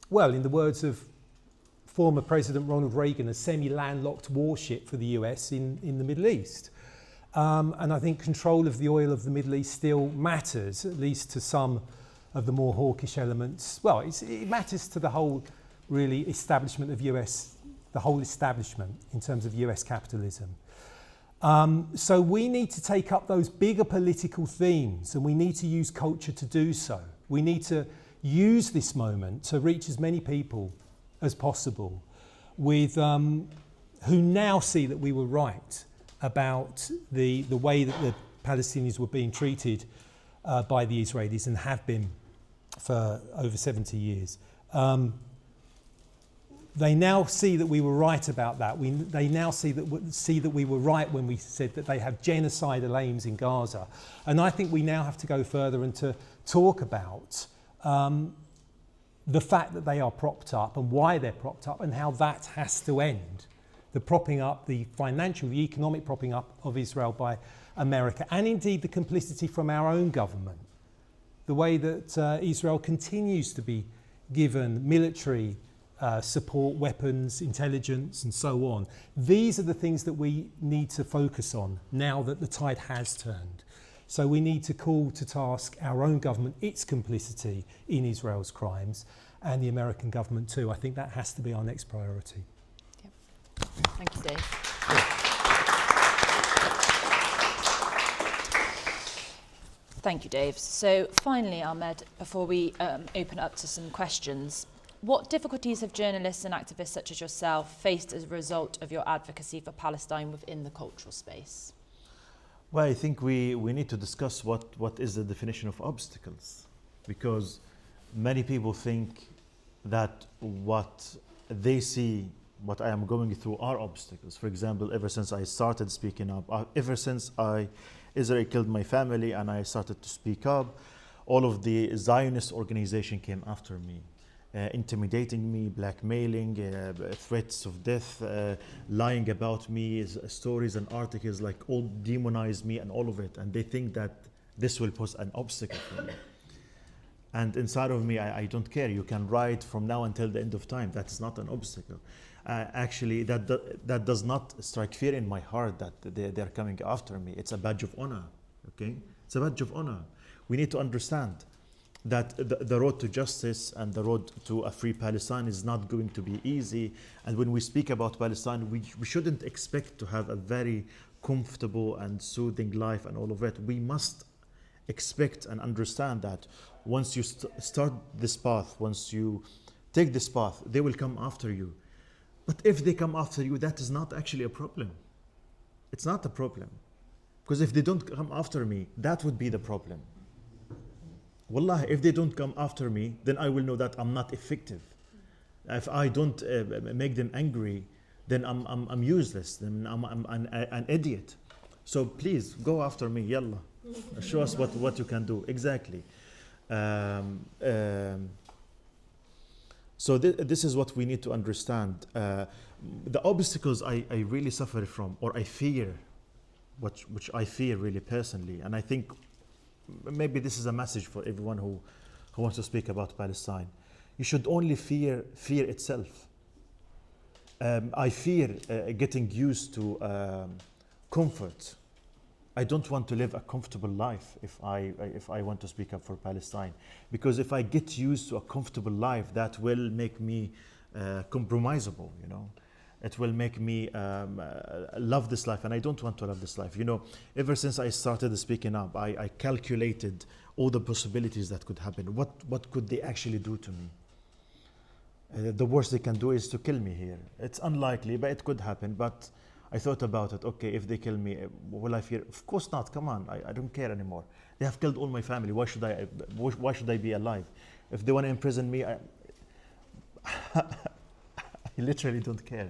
well, in the words of former President Ronald Reagan, a semi-landlocked warship for the US in the Middle East. And I think control of the oil of the Middle East still matters, at least to some of the more hawkish elements. Well, it matters to the whole, really, establishment of US, the whole establishment in terms of US capitalism. So we need to take up those bigger political themes, and we need to use culture to do so. We need to use this moment to reach as many people as possible with who now see that we were right about the way that the Palestinians were being treated by the Israelis and have been for over 70 years. They now see that we were right about that. They now see that we were right when we said that they have genocidal aims in Gaza. And I think we now have to go further and to talk about the fact that they are propped up and why they're propped up and how that has to end. The propping up, the financial, the economic propping up of Israel by America, and indeed the complicity from our own government. The way that Israel continues to be given military support, weapons, intelligence, and so on. These are the things that we need to focus on now that the tide has turned. So we need to call to task our own government, its complicity in Israel's crimes, and the American government too. I think that has to be our next priority. Yep. Thank you, Dave. Thank you, Dave. So finally, Ahmed, before we open up to some questions, what difficulties have journalists and activists such as yourself faced as a result of your advocacy for Palestine within the cultural space? Well, I think we need to discuss what is the definition of obstacles, because many people think that what they see, what I am going through, are obstacles. For example, ever since I started speaking up, ever since Israel killed my family and I started to speak up, all of the Zionist organization came after me. Intimidating me, blackmailing, threats of death, lying about me, stories and articles, like all demonize me and all of it. And they think that this will pose an obstacle for me. And inside of me, I don't care. You can write from now until the end of time. That's not an obstacle. Actually, that does not strike fear in my heart that they're coming after me. It's a badge of honor, okay? It's a badge of honor. We need to understand that the road to justice and the road to a free Palestine is not going to be easy. And when we speak about Palestine, we shouldn't expect to have a very comfortable and soothing life and all of it. We must expect and understand that once you start this path, once you take this path, they will come after you. But if they come after you, that is not actually a problem. It's not a problem. Because if they don't come after me, that would be the problem. Wallah, if they don't come after me, then I will know that I'm not effective. If I don't make them angry, then I'm useless. Then I'm an idiot. So please go after me, yalla. Show us what you can do. Exactly. So this is what we need to understand. The obstacles I really suffer from, or I fear, which I fear really personally, and I think maybe this is a message for everyone who wants to speak about Palestine. You should only fear itself. I fear getting used to comfort. I don't want to live a comfortable life if I want to speak up for Palestine, because if I get used to a comfortable life, that will make me compromisable, you know. It will make me love this life, and I don't want to love this life. You know, ever since I started speaking up, I calculated all the possibilities that could happen. What could they actually do to me? The worst they can do is to kill me here. It's unlikely, but it could happen. But I thought about it. Okay, if they kill me, will I fear? Of course not. Come on, I don't care anymore. They have killed all my family. Why should I be alive? If they want to imprison me, I literally don't care.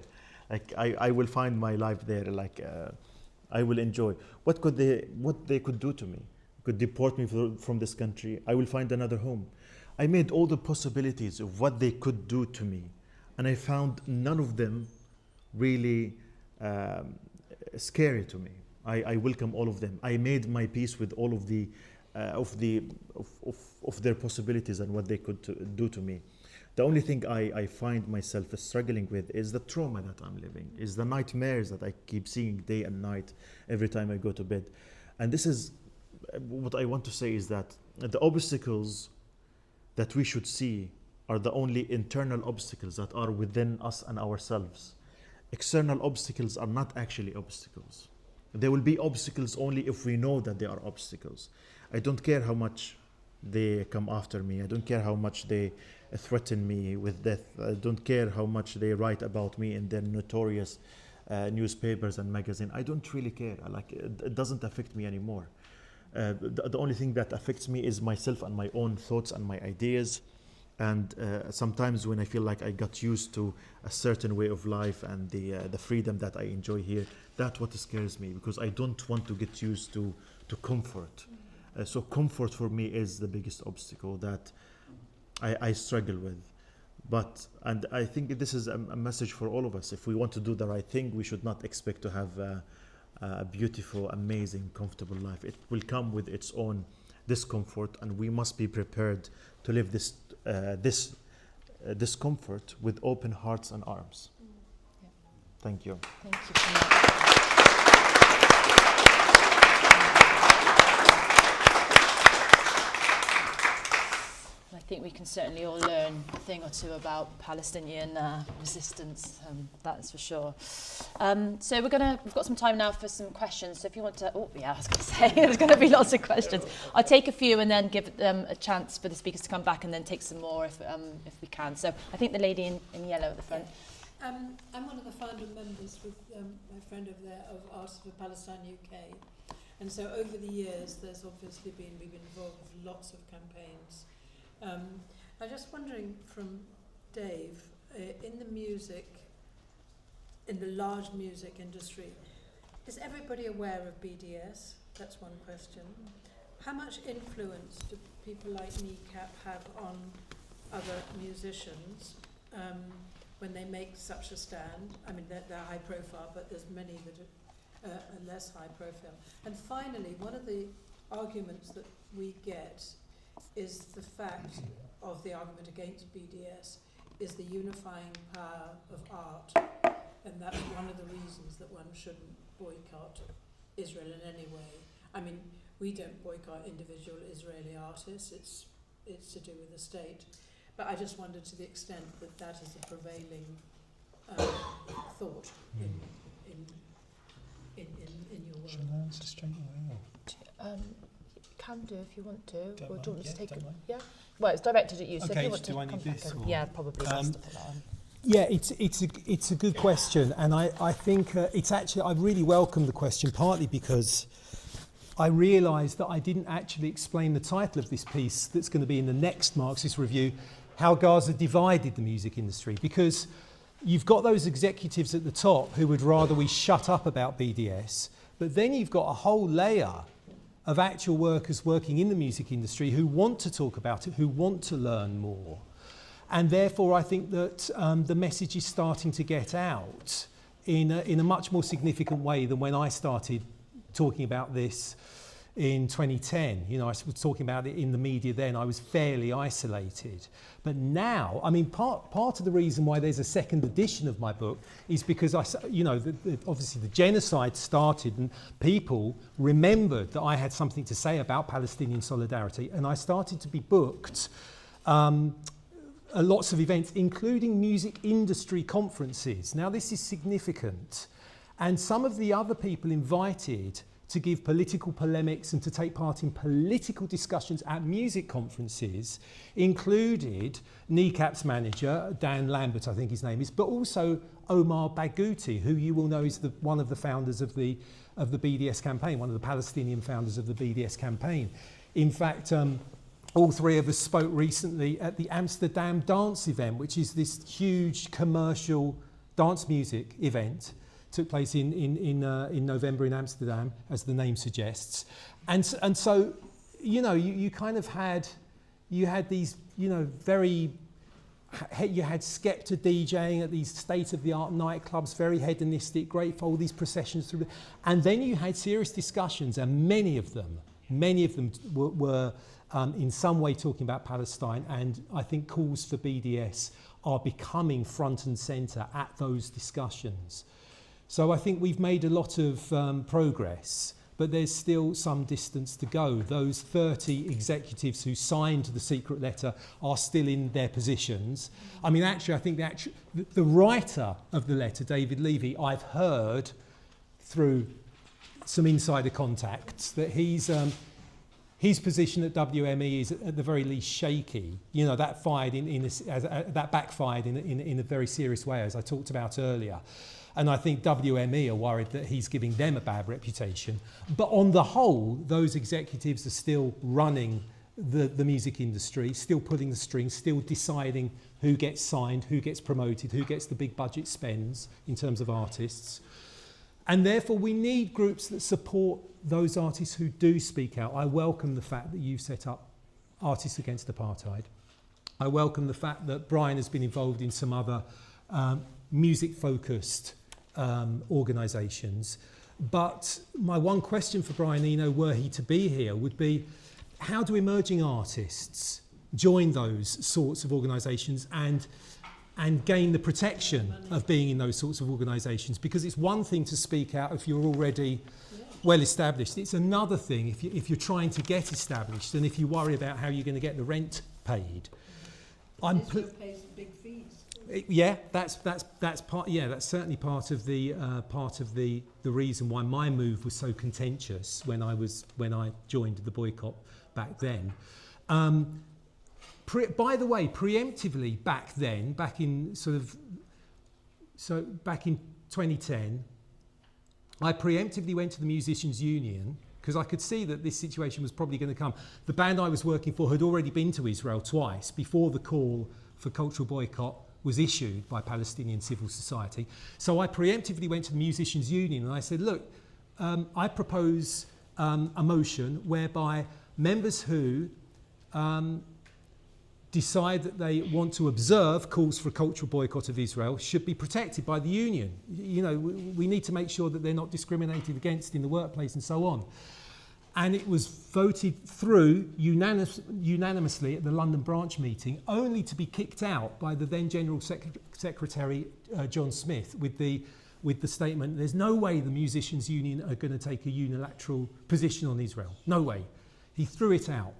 Like I will find my life there. Like I will enjoy. What they could do to me? Could deport me from this country. I will find another home. I made all the possibilities of what they could do to me, and I found none of them really scary to me. I welcome all of them. I made my peace with all of their possibilities and what they could do to me. The only thing I find myself struggling with is the trauma that I'm living, is the nightmares that I keep seeing day and night every time I go to bed. And this is what I want to say, is that the obstacles that we should see are the only internal obstacles that are within us and ourselves. External obstacles are not actually obstacles. There will be obstacles only if we know that they are obstacles. I don't care how much they come after me. I don't care how much they threaten me with death. I don't care how much they write about me in their notorious newspapers and magazines. I don't really care. It doesn't affect me anymore. The only thing that affects me is myself and my own thoughts and my ideas. And sometimes when I feel like I got used to a certain way of life and the freedom that I enjoy here, that's what scares me, because I don't want to get used to comfort. So comfort for me is the biggest obstacle that I struggle with. And I think this is a message for all of us. If we want to do the right thing, we should not expect to have a beautiful, amazing, comfortable life. It will come with its own discomfort, and we must be prepared to live this discomfort with open hearts and arms. Yeah. Thank you. Thank you so much. I think we can certainly all learn a thing or two about Palestinian resistance, that's for sure. So we've got some time now for some questions. So if you want to, I was going to say, there's going to be lots of questions. I'll take a few and then give them a chance for the speakers to come back, and then take some more if we can. So I think the lady in yellow at the front. I'm one of the founder members with my friend over there of Artists for Palestine UK. And so over the years, we've been involved with lots of campaigns. I'm just wondering from Dave, in the large music industry, is everybody aware of BDS? That's one question. How much influence do people like Kneecap have on other musicians when they make such a stand? I mean, they're high profile, but there's many that are less high profile. And finally, one of the arguments that we get is the fact of the argument against BDS is the unifying power of art, and that's one of the reasons that one shouldn't boycott Israel in any way. I mean, we don't boycott individual Israeli artists, it's to do with the state. But I just wondered to the extent that is a prevailing thought in your work. Shall I answer straight away? Can do if you want to. Don't Or do you want mind, me to take it? don't mind. Yeah. Well, it's directed at you. So Okay, if you want do to I need come back this, and- or- yeah, probably best to put that on. Yeah, it's a good question, and I think it's actually, I really welcome the question, partly because I realised that I didn't actually explain the title of this piece that's going to be in the next Marxist Review, How Gaza Divided the Music Industry, because you've got those executives at the top who would rather we shut up about BDS, but then you've got a whole layer of actual workers working in the music industry who want to talk about it, who want to learn more. And therefore, I think that the message is starting to get out in a much more significant way than when I started talking about this in 2010. You know, I was talking about it in the media then. I was fairly isolated. But now, I mean, part of the reason why there's a second edition of my book is because obviously the genocide started and people remembered that I had something to say about Palestinian solidarity, and I started to be booked lots of events, including music industry conferences. Now, this is significant. And some of the other people invited to give political polemics and to take part in political discussions at music conferences included NECAP's manager, Dan Lambert, I think his name is, but also Omar Baghouti, who you will know is one of the founders of the BDS campaign, one of the Palestinian founders of the BDS campaign. In fact, all three of us spoke recently at the Amsterdam dance event, which is this huge commercial dance music event. Took place in November in Amsterdam, as the name suggests, and so, you know, you kind of had these, you know, you had Skepta DJing at these state-of-the-art nightclubs, very hedonistic, great for all these processions through, and then you had serious discussions, and many of them were in some way talking about Palestine, and I think calls for BDS are becoming front and centre at those discussions. So I think we've made a lot of progress, but there's still some distance to go. Those 30 executives who signed the secret letter are still in their positions. I mean, actually, I think the writer of the letter, David Levy, I've heard through some insider contacts that his position at WME is at the very least shaky. You know, that backfired in a very serious way, as I talked about earlier. And I think WME are worried that he's giving them a bad reputation. But on the whole, those executives are still running the music industry, still pulling the strings, still deciding who gets signed, who gets promoted, who gets the big budget spends in terms of artists. And therefore, we need groups that support those artists who do speak out. I welcome the fact that you've set up Artists Against Apartheid. I welcome the fact that Brian has been involved in some other music-focused organisations. But my one question for Brian Eno, were he to be here, would be how do emerging artists join those sorts of organisations and gain the protection of being in those sorts of organisations? Because it's one thing to speak out if you're already well established. It's another thing if you're trying to get established and if you worry about how you're going to get the rent paid. Big fees. Yeah, that's part. Yeah, that's certainly part of the reason why my move was so contentious when I joined the boycott back then. By the way, preemptively back in 2010, I preemptively went to the Musicians' Union because I could see that this situation was probably going to come. The band I was working for had already been to Israel twice before the call for cultural boycott was issued by Palestinian civil society. So I preemptively went to the Musicians' Union and I said, look, I propose a motion whereby members who decide that they want to observe calls for a cultural boycott of Israel should be protected by the union. You know, we need to make sure that they're not discriminated against in the workplace and so on. And it was voted through unanimously at the London branch meeting, only to be kicked out by the then General Secretary John Smith with the statement, there's no way the Musicians' Union are going to take a unilateral position on Israel. No way. He threw it out.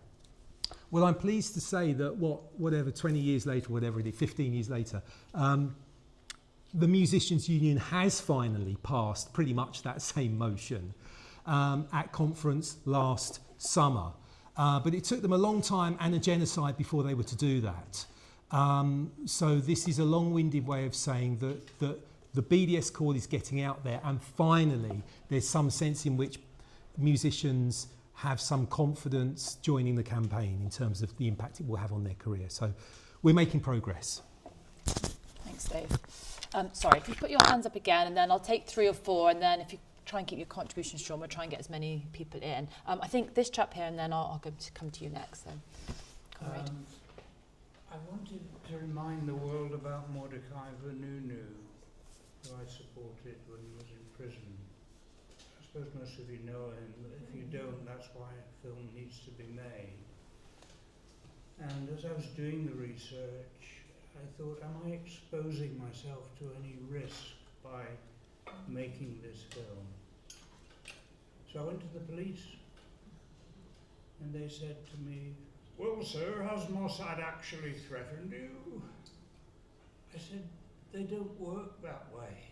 Well, I'm pleased to say that 20 years later, whatever it is, 15 years later, the Musicians' Union has finally passed pretty much that same motion at conference last summer. But it took them a long time and a genocide before they were to do that. So this is a long-winded way of saying that the BDS call is getting out there, and finally there's some sense in which musicians have some confidence joining the campaign in terms of the impact it will have on their career. So we're making progress. Thanks, Dave. Sorry, if you put your hands up again, and then I'll take 3 or 4, and then if you try and keep your contributions strong, we'll try and get as many people in. I think this chap here, and then I'll come to you next. So, I wanted to remind the world about Mordecai Vanunu, who I supported when he was in prison. suppose most of you know him, but if you don't, that's why a film needs to be made. And as I was doing the research, I thought, am I exposing myself to any risk by making this film? So I went to the police, and they said to me, well, sir, has Mossad actually threatened you? I said, they don't work that way.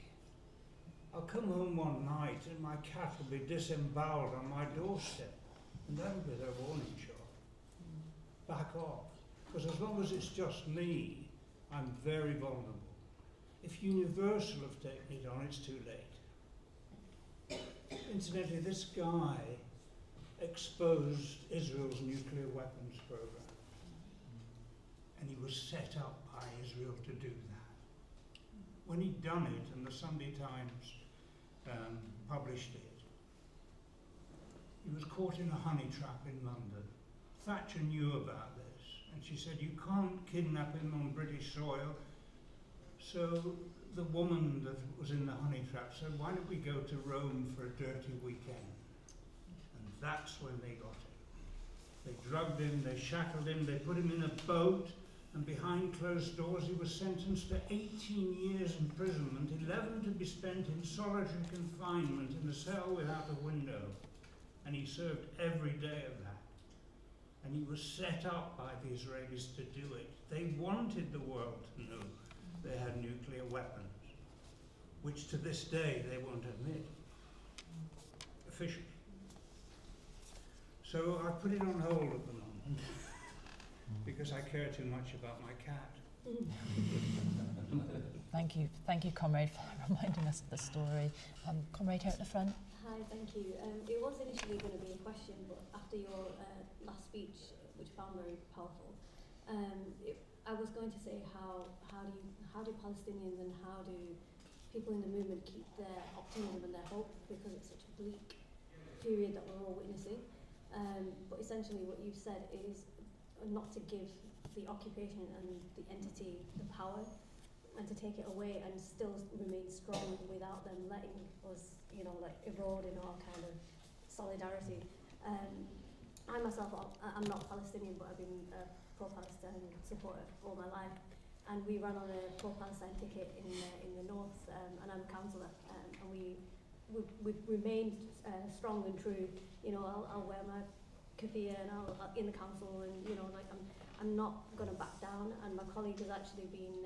I'll come home one night and my cat will be disemboweled on my doorstep, and that'll be their warning shot. Back off. Because as long as it's just me, I'm very vulnerable. If Universal have taken it on, it's too late. Incidentally, this guy exposed Israel's nuclear weapons program. And he was set up by Israel to do that. When he'd done it, and the Sunday Times published it, he was caught in a honey trap in London. Thatcher knew about this, and she said, you can't kidnap him on British soil. So the woman that was in the honey trap said, why don't we go to Rome for a dirty weekend? And that's when they got him. They drugged him, they shackled him, they put him in a boat, and behind closed doors he was sentenced to 18 years imprisonment, 11 to be spent in solitary confinement in a cell without a window. And he served every day of that. And he was set up by the Israelis to do it. They wanted the world to know they had nuclear weapons, which to this day they won't admit, officially. So I put it on hold at the moment, because I care too much about my cat. Thank you, Comrade, for reminding us of the story. Comrade here at the front. Hi, thank you. It was initially going to be a question, but after your last speech, which I found very powerful, I was going to say how do Palestinians and how do people in the movement keep their optimism and their hope, because it's such a bleak period that we're all witnessing. But essentially what you've said is not to give the occupation and the entity the power, and to take it away and still remain strong without them letting us, erode in our kind of solidarity. I myself, I'm not Palestinian, but I've been a pro-Palestine supporter all my life, and we ran on a pro-Palestine ticket in the north, and I'm a councillor, and we've remained strong and true. I'll wear my keffiyeh and I'll in the council, and I'm not going to back down. And my colleague has actually been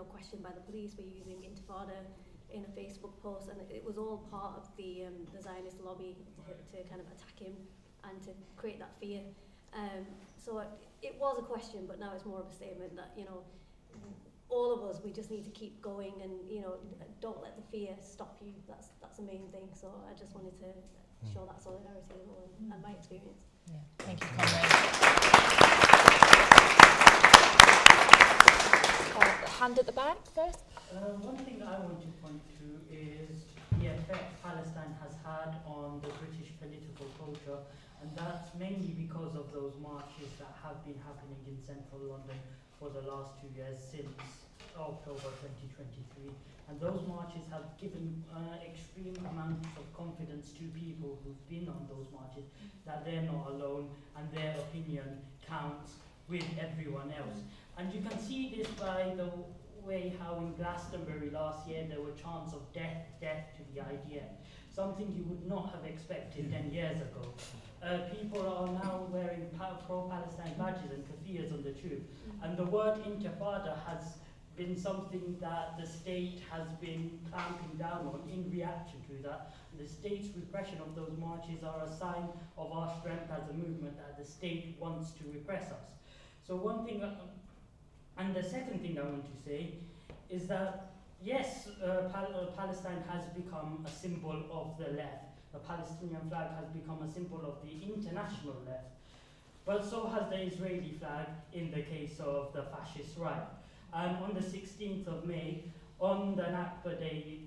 questioned by the police for using Intifada in a Facebook post, and it was all part of the Zionist lobby to kind of attack him and to create that fear. So it was a question, but now it's more of a statement that all of us, we just need to keep going, and don't let the fear stop you. That's the main thing. So I just wanted to show that solidarity as well, and my experience. Yeah, thank you, Comrade. Hand at the back first. One thing that I want to point to is the effect Palestine has had on the British political culture, and that's mainly because of those marches that have been happening in central London for the last 2 years since October 2023. And those marches have given extreme amounts of confidence to people who've been on those marches that they're not alone and their opinion counts with everyone else. And you can see this by the way how in Glastonbury last year there were chants of death, death to the idea, something you would not have expected 10 years ago. People are now wearing pro-Palestine badges and keffiyehs on the tube, and the word intifada has been something that the state has been clamping down on in reaction to that. The state's repression of those marches are a sign of our strength as a movement, that the state wants to repress us. So one thing, and the second thing I want to say is that yes, Palestine has become a symbol of the left. The Palestinian flag has become a symbol of the international left, but so has the Israeli flag in the case of the fascist right. On the 16th of May, on the Nakba Day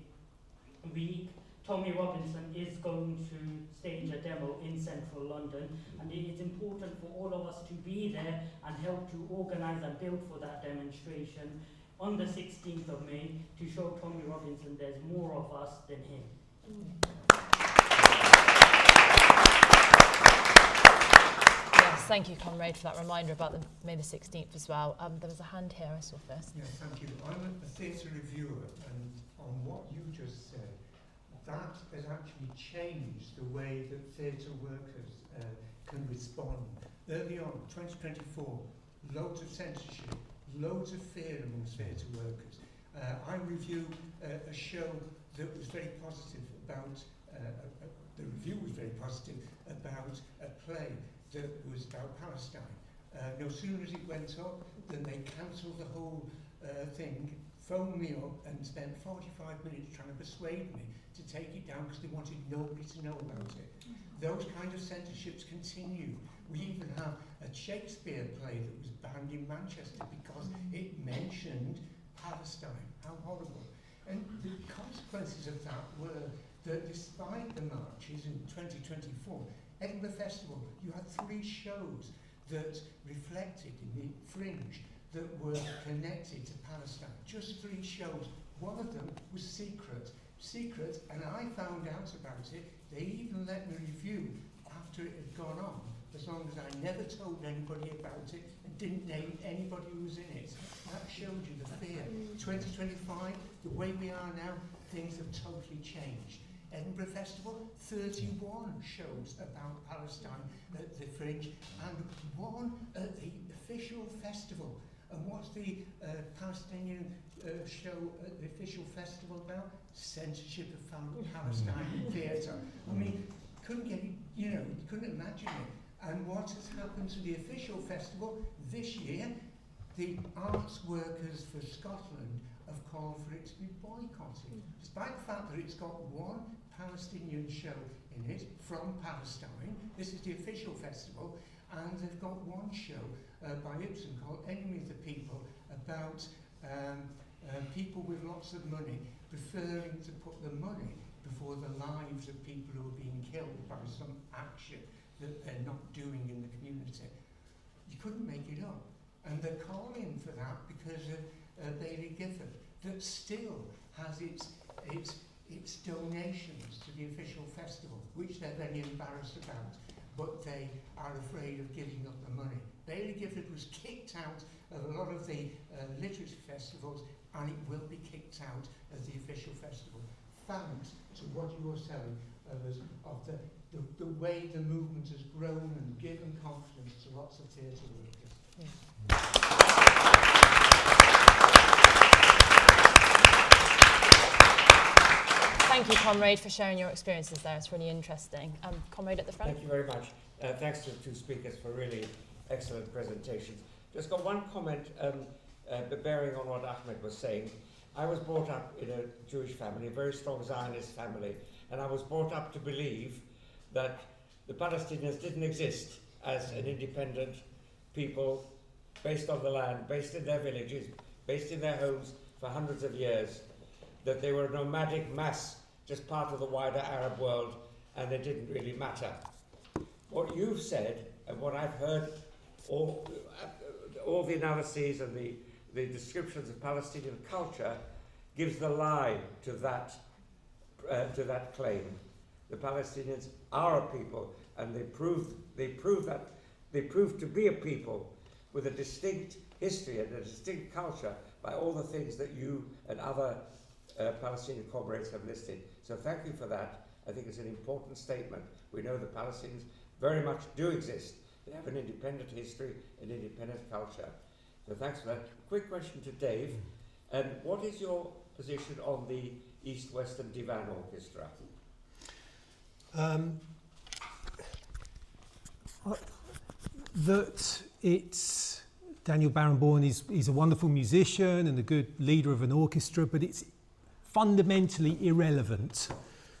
week, Tommy Robinson is going to stage a demo in central London, and it is important for all of us to be there and help to organise and build for that demonstration on the 16th of May to show Tommy Robinson there's more of us than him. Thank you, Comrade, for that reminder about May the 16th as well. There was a hand here I saw first. Yes, thank you. I'm a theatre reviewer, and on what you just said, that has actually changed the way that theatre workers can respond. Early on, 2024, loads of censorship, loads of fear amongst theatre workers. I reviewed a show that was very positive about, the review was very positive about a play that was about Palestine. No sooner as it went up, then they cancelled the whole thing, phoned me up and spent 45 minutes trying to persuade me to take it down because they wanted nobody to know about it. Those kind of censorships continue. We even have a Shakespeare play that was banned in Manchester because it mentioned Palestine. How horrible. And the consequences of that were that despite the marches in 2024, Edinburgh Festival, you had 3 shows that reflected in the fringe that were connected to Palestine. Just 3 shows. One of them was secret, and I found out about it. They even let me review after it had gone on, as long as I never told anybody about it and didn't name anybody who was in it. That showed you the fear. 2025, the way we are now, things have totally changed. Edinburgh Festival, 31 shows about Palestine at the fringe, and 1 at the official festival. And what's the Palestinian show at the official festival about? Censorship of Palestine theatre. I mean, couldn't get it, you couldn't imagine it. And what has happened to the official festival this year? The arts workers for Scotland have called for it to be boycotted, despite the fact that it's got 1 Palestinian show in it from Palestine. This is the official festival, and they've got 1 show by Ibsen called Enemy of the People about people with lots of money preferring to put the money before the lives of people who are being killed by some action that they're not doing in the community. You couldn't make it up. And they're calling for that because of Bailey Gifford, that still has its donations to the official festival, which they're very embarrassed about, but they are afraid of giving up the money. Bailey Gifford was kicked out of a lot of the literature festivals, and it will be kicked out of the official festival. Thanks to what you were telling us of the way the movement has grown and given confidence to lots of theatre workers. Yeah. Thank you, Comrade, for sharing your experiences there. It's really interesting. Comrade at the front. Thank you very much. Thanks to the 2 speakers for really excellent presentations. Just got one comment, bearing on what Ahmed was saying. I was brought up in a Jewish family, a very strong Zionist family, and I was brought up to believe that the Palestinians didn't exist as an independent people based on the land, based in their villages, based in their homes for hundreds of years, that they were a nomadic mass, just part of the wider Arab world, and it didn't really matter. What you've said, and what I've heard, all the analyses and the descriptions of Palestinian culture, gives the lie to that claim. The Palestinians are a people, and they prove to be a people with a distinct history and a distinct culture by all the things that you and other Palestinian comrades have listed. So thank you for that. I think it's an important statement. We know the Palestinians very much do exist. They have an independent history, an independent culture. So thanks for that. Quick question to Dave. What is your position on the East-Western Divan Orchestra? That it's Daniel Barenboim is a wonderful musician and a good leader of an orchestra, but it's fundamentally irrelevant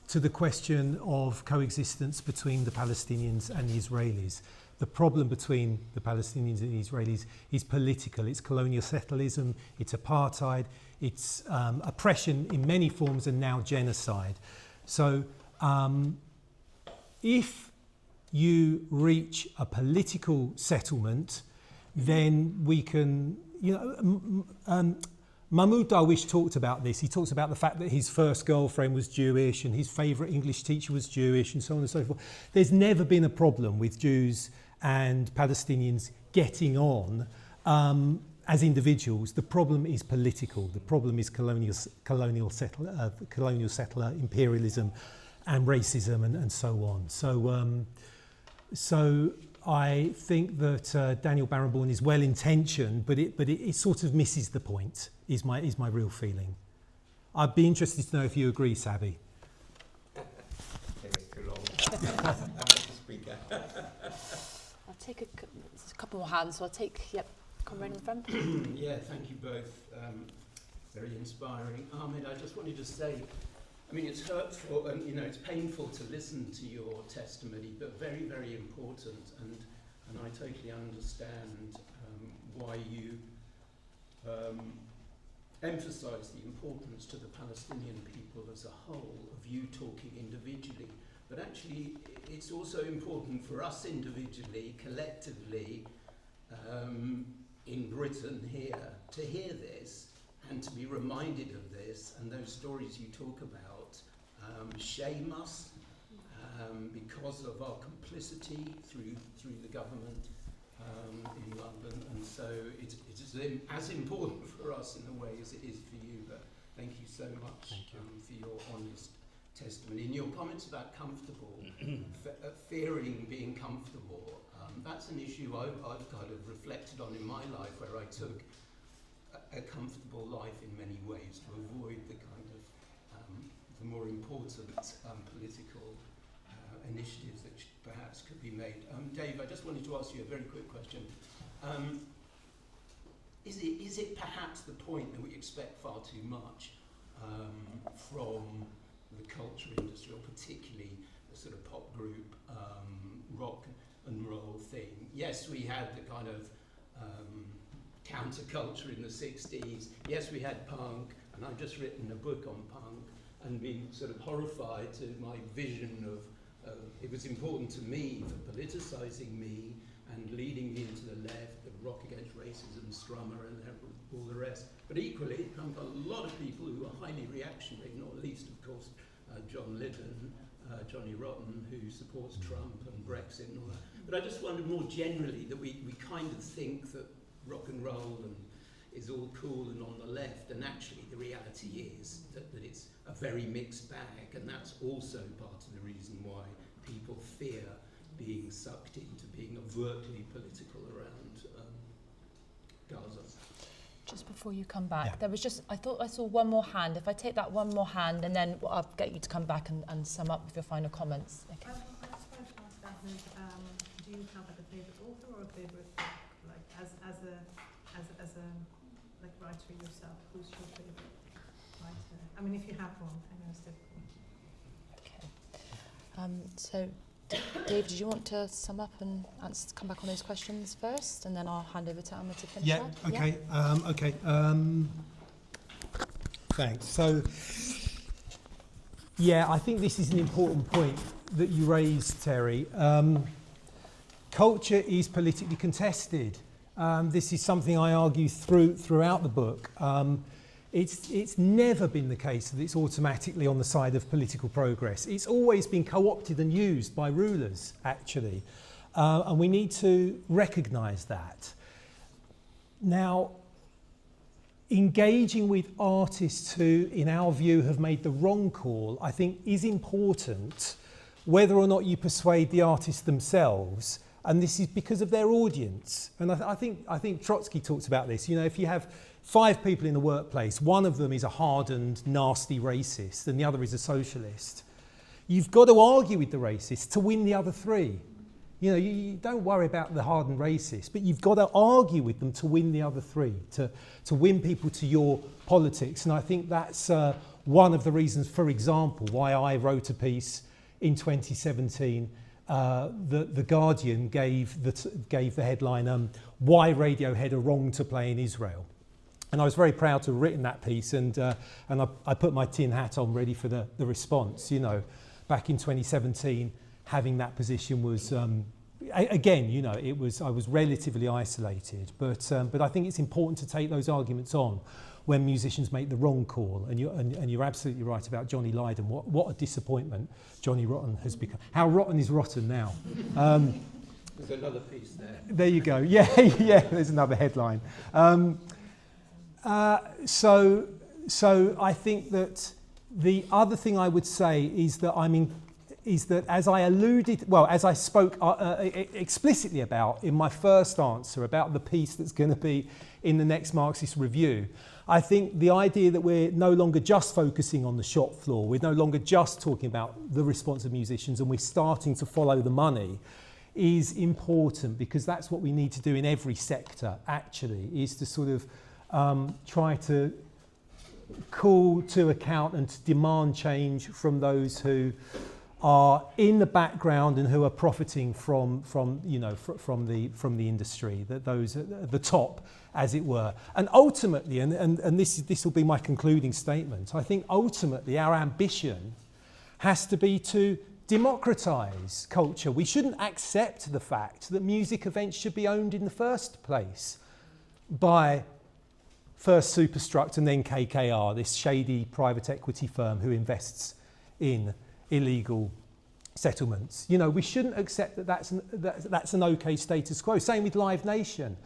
to the question of coexistence between the Palestinians and the Israelis. The problem between the Palestinians and the Israelis is political. It's colonial settlerism, it's apartheid, it's oppression in many forms, and now genocide. So if you reach a political settlement, then we can, Mahmoud Darwish talked about this. He talks about the fact that his first girlfriend was Jewish and his favourite English teacher was Jewish and so on and so forth. There's never been a problem with Jews and Palestinians getting on as individuals. The problem is political. The problem is colonial settler imperialism and racism and so on. So I think that Daniel Barenboim is well intentioned, but it sort of misses the point. Is my real feeling. I'd be interested to know if you agree, Sabi. It's too long. I'm the speaker. I'll take a couple more hands, so I'll take, come right in the front. Yeah, thank you both. Very inspiring. Ahmed, I just wanted to say, I mean, it's hurtful and, it's painful to listen to your testimony, but very, very important. And I totally understand why you emphasise the importance to the Palestinian people as a whole of you talking individually. But actually, it's also important for us individually, collectively, in Britain here, to hear this and to be reminded of this, and those stories you talk about shame us because of our complicity through the government in London, and so it's as important for us in a way as it is for you. But thank you so much for your honest testimony. And your comments about comfortable, fearing being comfortable, that's an issue I've kind of reflected on in my life, where I took a comfortable life in many ways to avoid the kind of the more important political initiatives that perhaps could be made. Dave, I just wanted to ask you a very quick question. Is it perhaps the point that we expect far too much from the culture industry, or particularly the sort of pop group rock and roll thing? Yes, we had the kind of counterculture in the 60s. Yes, we had punk, and I've just written a book on punk and been sort of horrified to my vision of it was important to me for politicizing me and leading me into the left, the Rock Against Racism, Strummer, and all the rest. But equally, a lot of people who are highly reactionary, not least, of course, John Lydon, Johnny Rotten, who supports Trump and Brexit and all that. But I just wondered more generally that we kind of think that rock and roll is all cool and on the left, and actually the reality is that it's a very mixed bag, and that's also part of the reason why people fear being sucked into being overtly political around Gaza. Just before you come back, there was I thought I saw one more hand. If I take that one more hand, and then I'll get you to come back and sum up with your final comments. Okay. I was going to ask Ahmed, do you have a favourite author or a favourite book? Like as a writer yourself, who's your favourite writer? I mean, if you have one, I know it's difficult. Okay. So, Dave, did you want to sum up and come back on those questions first, and then I'll hand over to Ahmed to finish that? Okay. Okay. Thanks. So, I think this is an important point that you raised, Terry. Culture is politically contested. This is something I argue throughout the book. It's never been the case that it's automatically on the side of political progress. It's always been co-opted and used by rulers, actually. And we need to recognise that. Now, engaging with artists who, in our view, have made the wrong call, I think is important, whether or not you persuade the artists themselves. And this is because of their audience. And I think Trotsky talked about this. If you have 5 people in the workplace, one of them is a hardened, nasty racist, and the other is a socialist. You've got to argue with the racist to win the other 3. You don't worry about the hardened racist, but you've got to argue with them to win the other 3, to win people to your politics. And I think that's one of the reasons, for example, why I wrote a piece in 2017. The Guardian gave the headline, "Why Radiohead Are Wrong to Play in Israel." And I was very proud to have written that piece, and I put my tin hat on ready for the response. Back in 2017, having that position was, again, I was relatively isolated, but I think it's important to take those arguments on when musicians make the wrong call. And you're absolutely right about Johnny Lydon. What a disappointment Johnny Rotten has become. How rotten is rotten now? There's another piece there. There you go. Yeah, yeah. There's another headline. So I think that the other thing I would say is that as I alluded, as I spoke explicitly about in my first answer about the piece that's going to be in the next Marxist Review, I think the idea that we're no longer just focusing on the shop floor, we're no longer just talking about the response of musicians, and we're starting to follow the money, is important, because that's what we need to do in every sector, actually, is to sort of try to call to account and to demand change from those who are in the background and who are profiting from the industry, that those at the top, as it were. And ultimately, and this will be my concluding statement, I think ultimately our ambition has to be to democratise culture. We shouldn't accept the fact that music events should be owned in the first place by first Superstruct and then KKR, this shady private equity firm who invests in illegal settlements. You know, we shouldn't accept that that's an okay status quo. Same with Live Nation.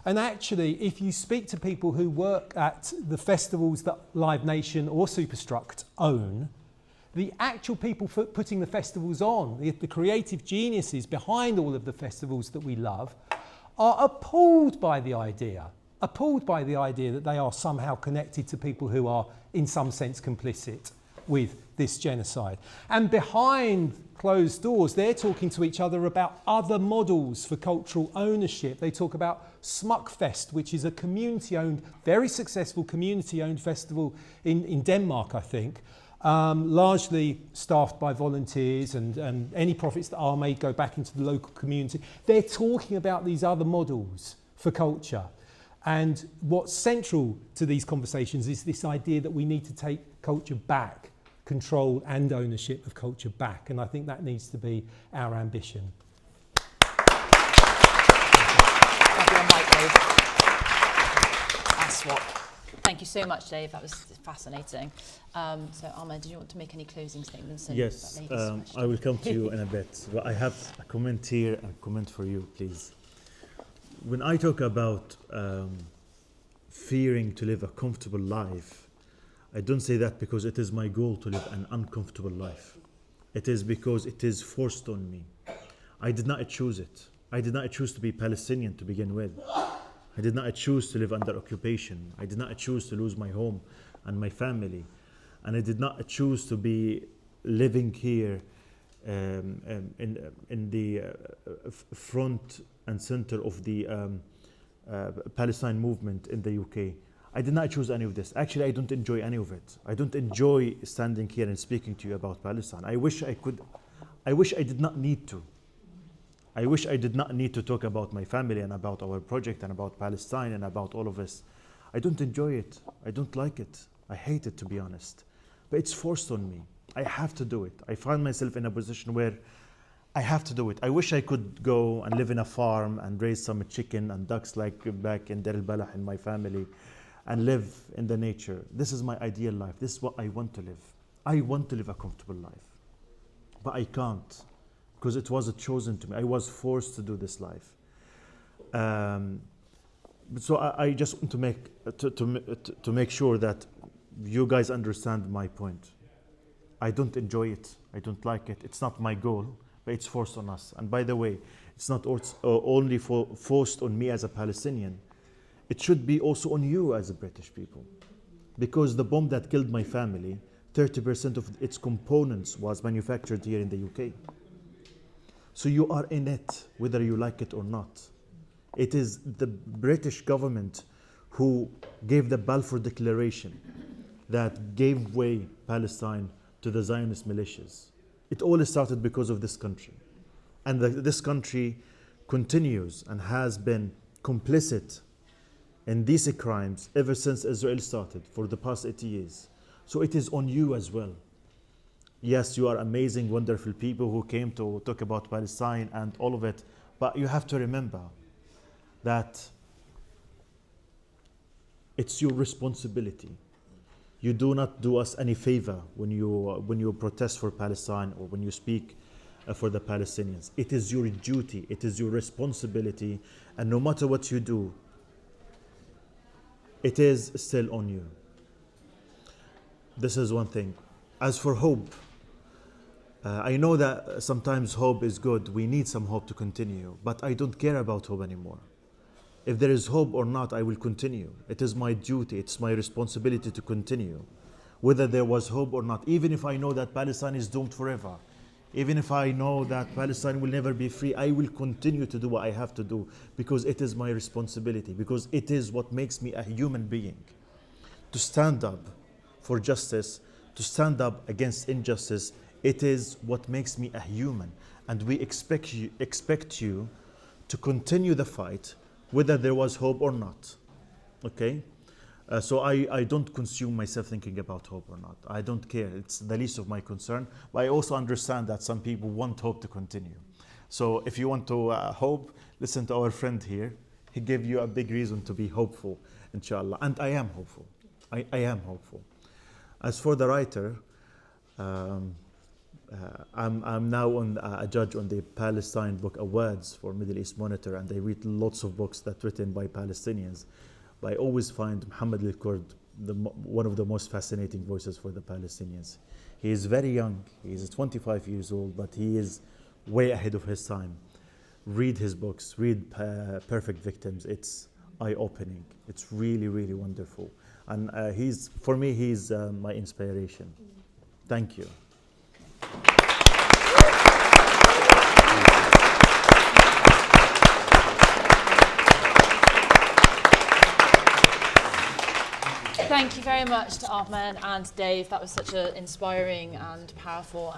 And actually, if you speak to people who work at the festivals that Live Nation or Superstruct own, the actual people putting the festivals on, the creative geniuses behind all of the festivals that we love, are appalled by the idea that they are somehow connected to people who are in some sense complicit with this genocide. And behind closed doors, they're talking to each other about other models for cultural ownership. They talk about Smukfest, which is a community-owned, very successful community-owned festival in Denmark, I think, largely staffed by volunteers, and any profits that are made go back into the local community. They're talking about these other models for culture. And what's central to these conversations is this idea that we need to take culture back, control and ownership of culture back. And I think that needs to be our ambition. Thank you so much, Dave. That was fascinating. So, Ahmed, did you want to make any closing statements? Yes, I will come to you in a bit. But I have a comment here and a comment for you, please. When I talk about fearing to live a comfortable life, I don't say that because it is my goal to live an uncomfortable life. It is because it is forced on me. I did not choose it. I did not choose to be Palestinian to begin with. I did not choose to live under occupation. I did not choose to lose my home and my family. And I did not choose to be living here in the front and center of the Palestine movement in the UK. I did not choose any of this. Actually, I don't enjoy any of it. I don't enjoy standing here and speaking to you about Palestine. I wish I could. I wish I did not need to. I wish I did not need to talk about my family and about our project and about Palestine and about all of this. I don't enjoy it. I don't like it. I hate it, to be honest. But it's forced on me. I have to do it. I find myself in a position where I have to do it. I wish I could go and live in a farm and raise some chicken and ducks like back in Deir el-Balah in my family and live in the nature. This is my ideal life. This is what I want to live. I want to live a comfortable life. But I can't, because it wasn't chosen to me. I was forced to do this life. So I just want to make sure that you guys understand my point. I don't enjoy it. I don't like it. It's not my goal, but it's forced on us. And by the way, it's not only forced on me as a Palestinian. It should be also on you as a British people. Because the bomb that killed my family, 30% of its components was manufactured here in the UK. So you are in it, whether you like it or not. It is the British government who gave the Balfour Declaration that gave way Palestine to the Zionist militias. It all started because of this country. And this country continues and has been complicit in these crimes ever since Israel started for the past 80 years. So it is on you as well. Yes, you are amazing, wonderful people who came to talk about Palestine and all of it, but you have to remember that it's your responsibility. You do not do us any favor when you protest for Palestine or when you speak for the Palestinians. It is your duty, it is your responsibility, and no matter what you do, it is still on you. This is one thing. As for hope, I know that sometimes hope is good. We need some hope to continue, but I don't care about hope anymore. If there is hope or not, I will continue. It is my duty, it's my responsibility to continue, whether there was hope or not. Even if I know that Palestine is doomed forever, even if I know that Palestine will never be free, I will continue to do what I have to do, because it is my responsibility, because it is what makes me a human being. To stand up for justice, to stand up against injustice, it is what makes me a human. And we expect you to continue the fight, whether there was hope or not. Okay? So I don't consume myself thinking about hope or not. I don't care. It's the least of my concern. But I also understand that some people want hope to continue. So if you want to hope, listen to our friend here. He gave you a big reason to be hopeful, inshallah. And I am hopeful. I am hopeful. As for the writer, I'm now a judge on the Palestine Book Awards for Middle East Monitor, and I read lots of books that are written by Palestinians. But I always find Mohammed al-Kurd one of the most fascinating voices for the Palestinians. He is very young. He is 25 years old, but he is way ahead of his time. Read his books. Read Perfect Victims. It's eye-opening. It's really, really wonderful. And for me, he's my inspiration. Thank you. Thank you very much to Ahmed and Dave. That was such an inspiring and powerful